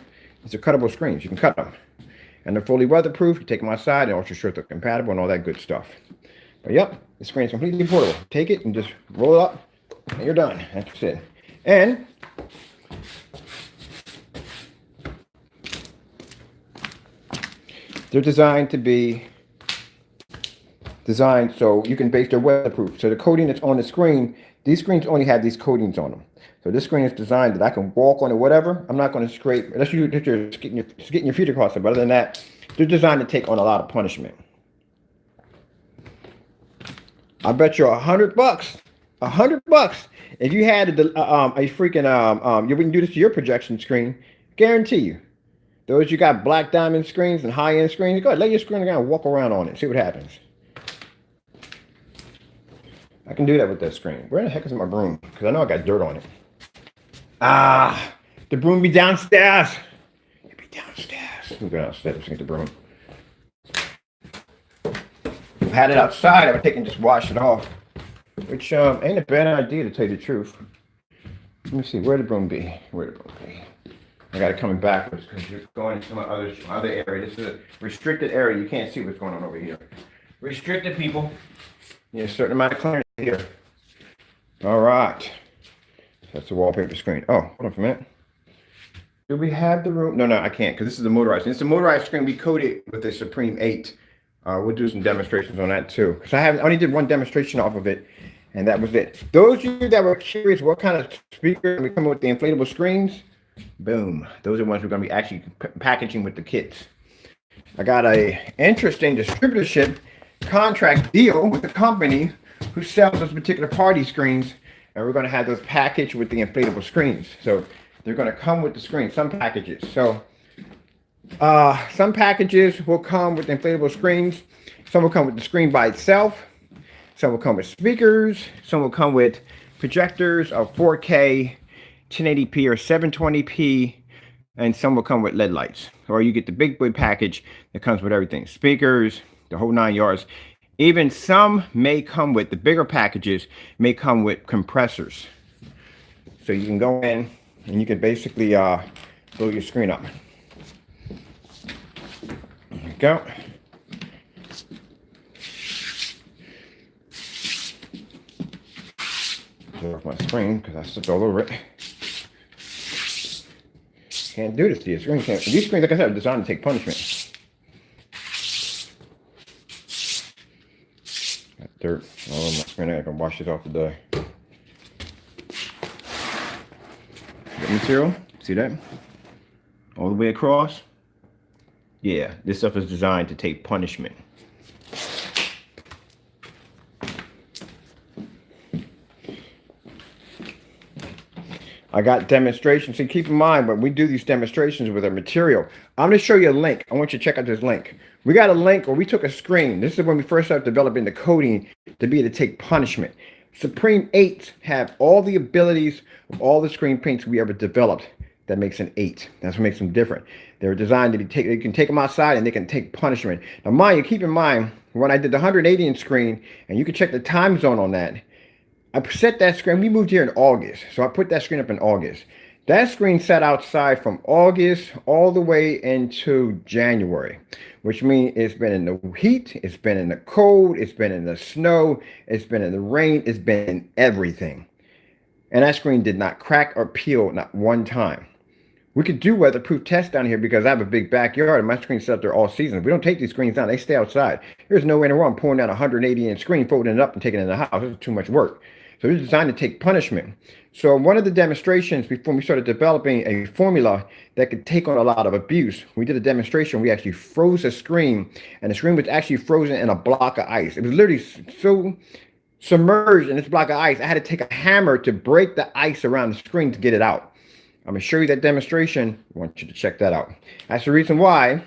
These are cuttable screens. You can cut them. And they're fully weatherproof. You take them outside and ultra sure they're compatible and all that good stuff. But yep, the screen is completely portable. Take it and just roll it up, and you're done. That's it. And they're designed to be so you can base their weatherproof. So the coating that's on the screen, these screens only have these coatings on them. So this screen is designed that I can walk on it, whatever. I'm not going to scrape, unless you're getting your feet across it. But other than that, they're designed to take on a lot of punishment. I bet you $100, $100. If you had a freaking you wouldn't do this to your projection screen, guarantee you. Those you got black diamond screens and high-end screens, go ahead, lay your screen down and walk around on it, see what happens. I can do that with that screen. Where the heck is my broom? Because I know I got dirt on it. Ah, the broom be downstairs. It be downstairs. We'll go downstairs and get the broom. If I had it outside, I would take and just wash it off. Which ain't a bad idea to tell you the truth. Let me see, where'd the broom be? Where'd the broom be? I got it coming backwards because you're going into my other area. This is a restricted area. You can't see what's going on over here. Restricted, people. You need a certain amount of clearance here. All right. That's the wallpaper screen. Oh, hold on for a minute. Do we have the room? No, I can't because this is a motorized. It's a motorized screen. We coated with a Supreme 8. We'll do some demonstrations on that too. Because I only did one demonstration off of it, and that was it. Those of you that were curious what kind of speaker we come with the inflatable screens, boom. Those are the ones we're going to be actually packaging with the kits. I got a interesting distributorship contract deal with a company who sells those particular party screens, and we're going to have those packaged with the inflatable screens. So they're going to come with the screen, some packages. So some packages will come with inflatable screens. Some will come with the screen by itself. Some will come with speakers. Some will come with projectors of 4K, 1080p or 720p, and some will come with LED lights. Or you get the big boy package that comes with everything. Speakers, the whole 9 yards. Even some may come with, the bigger packages may come with compressors. So you can go in and you can basically blow your screen up. There you go. off my screen because I slipped all over it. Can't do this to your screen. These screens, like I said, are designed to take punishment. Got dirt all over my screen. I can wash this off today. Good material. See that? All the way across. Yeah, this stuff is designed to take punishment. I got demonstrations. And keep in mind, when we do these demonstrations with our material, I'm going to show you a link. I want you to check out this link. We got a link where we took a screen. This is when we first started developing the coating to be able to take punishment. Supreme 8s have all the abilities of all the screen paints we ever developed. That makes an 8. That's what makes them different. They're designed to be they can take them outside and they can take punishment. Now, mind you, keep in mind, when I did the 180-inch screen, and you can check the time zone on that, I set that screen. We moved here in August, so I put that screen up in August. That screen sat outside from August all the way into January, which means it's been in the heat, it's been in the cold, it's been in the snow, it's been in the rain, it's been in everything. And that screen did not crack or peel, not one time. We could do weatherproof tests down here because I have a big backyard and my screen's set up there all season. We don't take these screens down, they stay outside. There's no way in the world I'm pulling down a 180-inch screen, folding it up and taking it in the house. It's too much work. So it's designed to take punishment. So one of the demonstrations before we started developing a formula that could take on a lot of abuse, we did a demonstration. We actually froze a screen, and the screen was actually frozen in a block of ice. It was literally so submerged in this block of ice, I had to take a hammer to break the ice around the screen to get it out. I'm going to show you that demonstration. I want you to check that out. That's the reason why,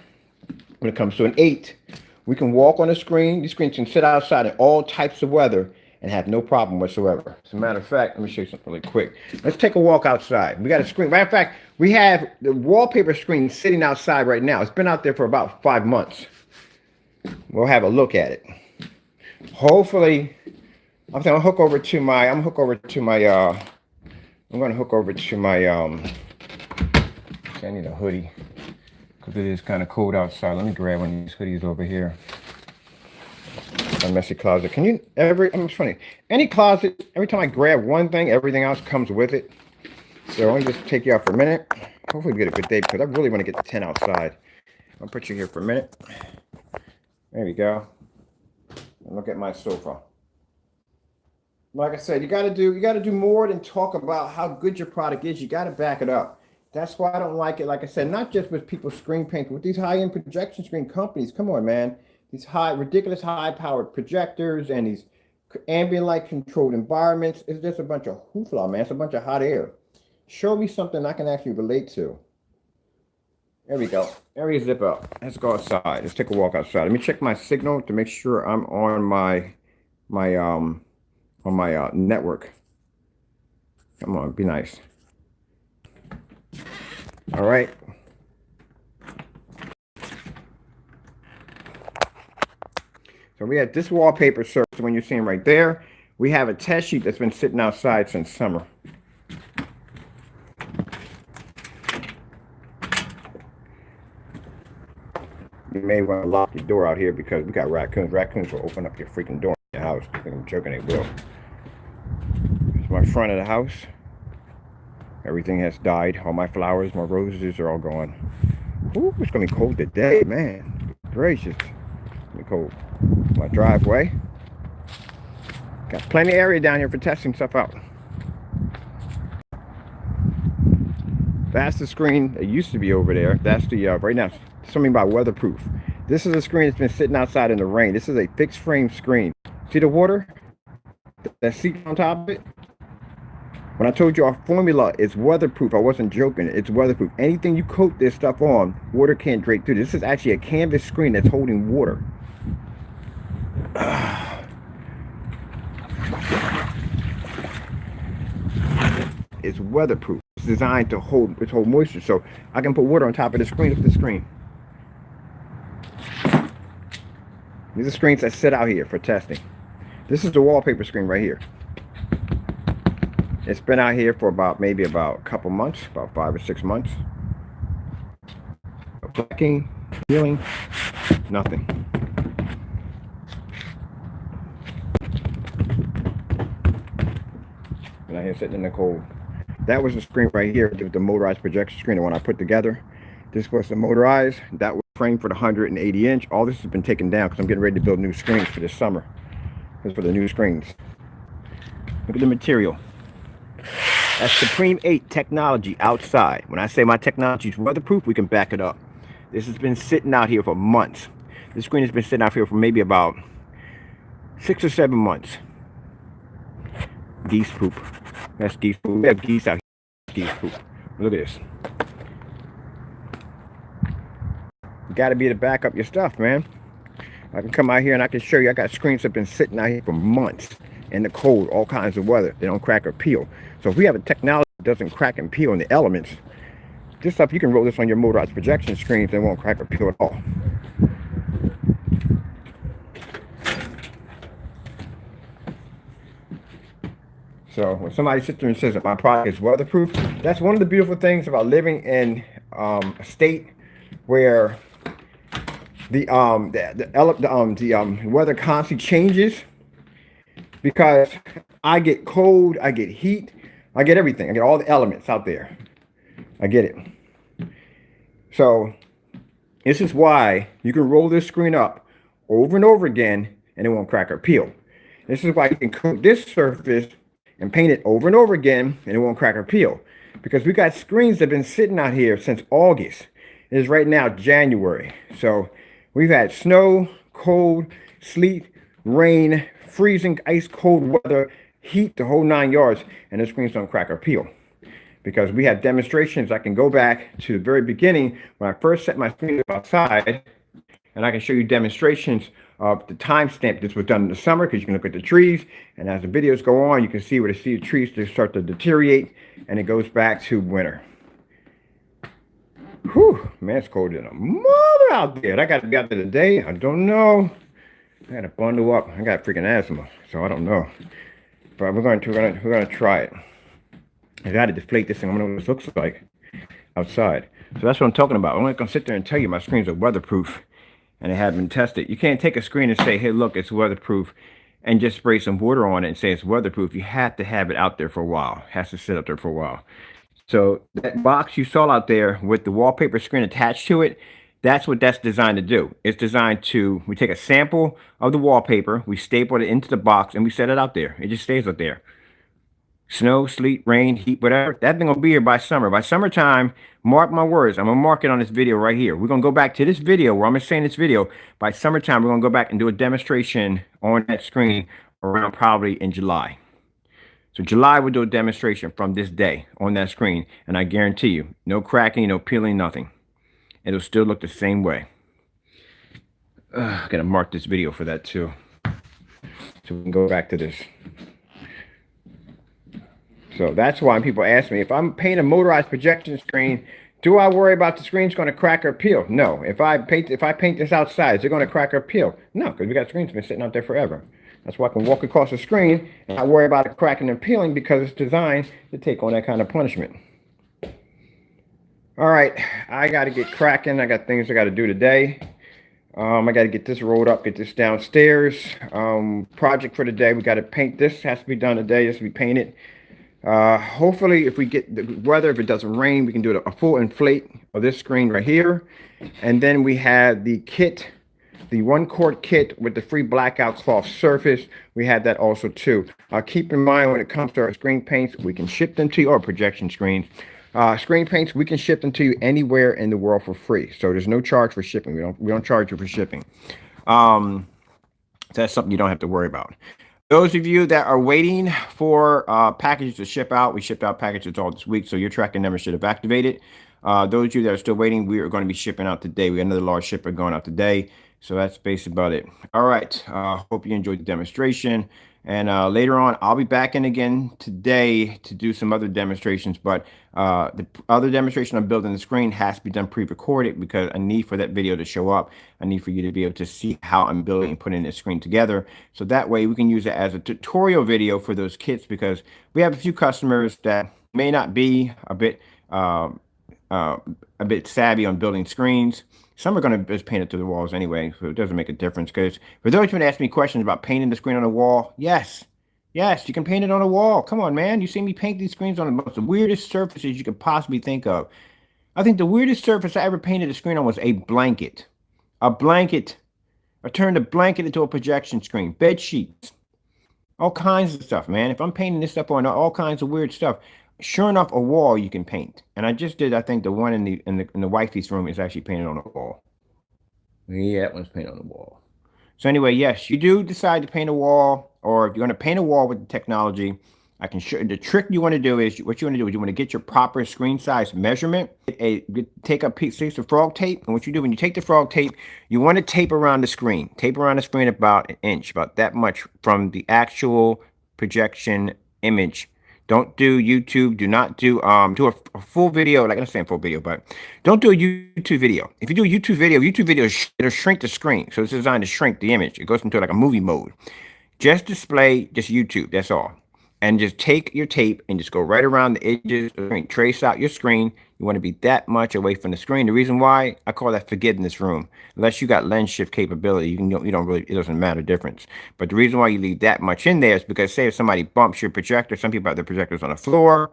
when it comes to an 8, we can walk on the screen. These screens can sit outside in all types of weather and have no problem whatsoever. As a matter of fact, let me show you something really quick. Let's take a walk outside. We got a screen. Matter of fact, we have the wallpaper screen sitting outside right now. It's been out there for about 5 months. We'll have a look at it. Hopefully, I'm going to hook over to my, I'm going to hook over to my, I need a hoodie because it is kind of cold outside. Let me grab one of these hoodies over here. My messy closet. Can you it's funny. Any closet, every time I grab one thing, everything else comes with it. So let me just take you out for a minute. Hopefully we get a good day because I really want to get the tent outside. I'll put you here for a minute. There we go. And look at my sofa. Like I said, you gotta do more than talk about how good your product is. You gotta back it up. That's why I don't like it. Like I said, not just with people screen painting, with these high-end projection screen companies. Come on, man. These ridiculous high-powered projectors and these ambient light controlled environments. It's just a bunch of hoopla, man. It's a bunch of hot air. Show me something I can actually relate to. There we go. There we zip up. Let's go outside. Let's take a walk outside. Let me check my signal to make sure I'm on my network. Come on, be nice. All right. So we have this wallpaper surface, the one you're seeing right there. We have a test sheet that's been sitting outside since summer. You may want to lock your door out here because we got raccoons. Raccoons will open up your freaking door in your house. I think I'm joking, they will. It's my front of the house. Everything has died. All my flowers, my roses are all gone. Ooh, it's going to be cold today, man. Gracious. It's going to be cold. My driveway. Got plenty of area down here for testing stuff out. That's the screen that used to be over there. That's the, right now, something about weatherproof. This is a screen that's been sitting outside in the rain. This is a fixed frame screen. See the water? That seat on top of it? When I told you our formula is weatherproof, I wasn't joking. It's weatherproof. Anything you coat this stuff on, water can't drape through. This is actually a canvas screen that's holding water. It's weatherproof. It's designed to hold moisture, so I can put water on top of the screen. Look at the screen. These are screens that sit out here for testing. This is the wallpaper screen right here. It's been out here for maybe about a couple months, about 5 or 6 months. No cracking, peeling, nothing. And out here sitting in the cold. That was the screen right here, the motorized projection screen, the one I put together. This was the motorized. That was framed for the 180 inch. All this has been taken down because I'm getting ready to build new screens for this summer. This is for the new screens. Look at the material. That's Supreme 8 technology outside. When I say my technology is weatherproof, we can back it up. This has been sitting out here for months. This screen has been sitting out here for maybe about 6 or 7 months. Geese poop. That's geese poop. We have geese out here. Geese poop. Look at this. You got to be able to back up your stuff, man. I can come out here and I can show you. I got screens that have been sitting out here for months in the cold, all kinds of weather. They don't crack or peel. So if we have a technology that doesn't crack and peel in the elements, this stuff, you can roll this on your motorized projection screens. They won't crack or peel at all. So when somebody sits there and says that my product is weatherproof, that's one of the beautiful things about living in a state where the weather constantly changes, because I get cold, I get heat, I get everything. I get all the elements out there. I get it. So this is why you can roll this screen up over and over again and it won't crack or peel. This is why you can coat this surface and paint it over and over again and it won't crack or peel. Because we got screens that have been sitting out here since August. It is right now January. So we've had snow, cold, sleet, rain, freezing, ice cold weather, heat, the whole 9 yards, and the screens don't crack or peel. Because we have demonstrations. I can go back to the very beginning when I first set my screen up outside, and I can show you demonstrations of the timestamp. This was done in the summer because you can look at the trees, and as the videos go on, you can see where the trees start to deteriorate, and it goes back to winter. Whew, man, it's cold in a mother out there. I got to be out there today. I don't know. I got to bundle up. I got freaking asthma, so I don't know. But we're going to try it. I got to deflate this thing. I don't know what this looks like outside. So that's what I'm talking about. I'm not going to sit there and tell you my screens are weatherproof and they haven't been tested. You can't take a screen and say, hey, look, it's weatherproof, and just spray some water on it and say it's weatherproof. You have to have it out there for a while. It has to sit up there for a while. So that box you saw out there with the wallpaper screen attached to it, that's what that's designed to do. It's designed to, we take a sample of the wallpaper, we staple it into the box, and we set it out there. It just stays up there. Snow, sleet, rain, heat, whatever, that thing will be here by summer. By summertime, mark my words, I'm going to mark it on this video right here. We're going to go back to this video where I'm going to say in this video, by summertime, we're going to go back and do a demonstration on that screen around probably in July. So July, we'll do a demonstration from this day on that screen. And I guarantee you, no cracking, no peeling, nothing. It'll still look the same way. I'm going to mark this video for that too. So we can go back to this. So that's why people ask me, if I'm painting a motorized projection screen, do I worry about the screen's going to crack or peel? No. If I paint this outside, is it going to crack or peel? No, because we got screens that have been sitting out there forever. That's why I can walk across the screen and not worry about it cracking and peeling, because it's designed to take on that kind of punishment. All right, I got to get cracking. I got things I got to do today. I got to get this rolled up, get this downstairs. Project for today, we got to paint this. Has to be done today. This will be painted. Hopefully, if we get the weather, if it doesn't rain, we can do a full inflate of this screen right here. And then we have the kit, the 1-quart kit with the free blackout cloth surface. We have that also too. Keep in mind, when it comes to our screen paints, we can ship them to you, or projection screens. Screen paints, we can ship them to you anywhere in the world for free. So there's no charge for shipping. We don't charge you for shipping. So that's something you don't have to worry about. Those of you that are waiting for packages to ship out, we shipped out packages all this week, so your tracking number should have activated. Those of you that are still waiting, we are going to be shipping out today. We got another large shipper going out today. So that's basically about it. All right. Hope you enjoyed the demonstration. And later on, I'll be back in again today to do some other demonstrations. But the other demonstration I'm building the screen has to be done pre-recorded, because I need for that video to show up. I need for you to be able to see how I'm building and putting this screen together. So that way we can use it as a tutorial video for those kits, because we have a few customers that may not be a bit savvy on building screens. Some are going to just paint it to the walls anyway, so it doesn't make a difference. Because for those who ask me questions about painting the screen on the wall, yes, Yes, you can paint it on a wall. Come on, man. You see me paint these screens on the most weirdest surfaces you could possibly think of. I think the weirdest surface I ever painted a screen on was a blanket. A blanket. I turned a blanket into a projection screen. Bed sheets. All kinds of stuff, man. If I'm painting this stuff on all kinds of weird stuff, sure enough, a wall you can paint. And I just did. I think the one in the wifey's room is actually painted on a wall. Yeah, that one's painted on the wall. So anyway, yes, you do decide to paint a wall, or if you're going to paint a wall with the technology, I can show the trick you want to do is what you want to do is you want to get your proper screen size measurement. Take a piece of frog tape, and what you do when you take the frog tape, you want to tape around the screen. Tape around the screen about an inch, about that much from the actual projection image. Don't do YouTube. Do not do a full video. Like I'm saying full video, but don't do a YouTube video. If you do a YouTube video, it'll shrink the screen. So it's designed to shrink the image. It goes into like a movie mode. Just display just YouTube. That's all. And just take your tape and just go right around the edges of the screen. Trace out your screen. You want to be that much away from the screen. The reason why I call that forgiveness room. Unless you got lens shift capability, you don't really, it doesn't matter difference. But the reason why you leave that much in there is because say if somebody bumps your projector, some people have their projectors on the floor,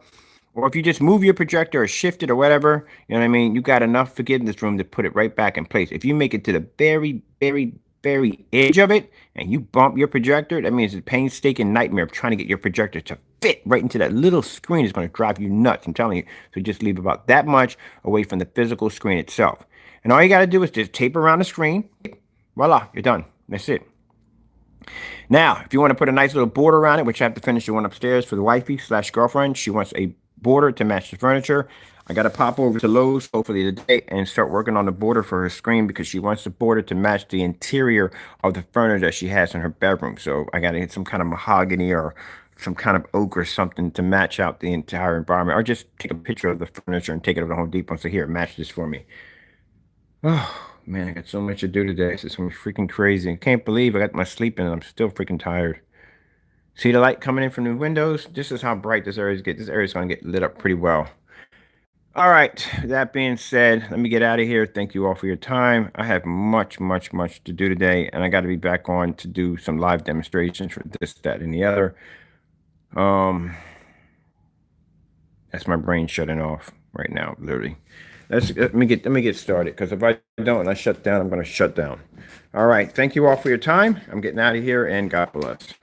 or if you just move your projector or shift it or whatever, you know what I mean? You got enough forgiveness room to put it right back in place. If you make it to the very, very, very edge of it and you bump your projector, that means a painstaking nightmare of trying to get your projector to fit right into that little screen is going to drive you nuts. I'm telling you. So just leave about that much away from the physical screen itself. And all you got to do is just tape around the screen. Voila, you're done. That's it. Now, if you want to put a nice little border around it, which I have to finish the one upstairs for the wifey / girlfriend, she wants a border to match the furniture. I got to pop over to Lowe's hopefully today and start working on the border for her screen because she wants the border to match the interior of the furniture that she has in her bedroom. So I got to get some kind of mahogany or some kind of oak or something to match out the entire environment, or just take a picture of the furniture and take it over to Home Depot and say, here, match this for me. Oh, man, I got so much to do today. This is gonna be freaking crazy. I can't believe I got my sleep in and I'm still freaking tired. See the light coming in from the windows? This is how bright this area gets. This area is gonna get lit up pretty well. All right, that being said, let me get out of here. Thank you all for your time. I have much, much, much to do today, and I got to be back on to do some live demonstrations for this, that, and the other. Um, that's my brain shutting off right now, literally. Let me get started because if I don't and I shut down, I'm going to shut down. All right. Thank you all for your time. I'm getting out of here and God bless.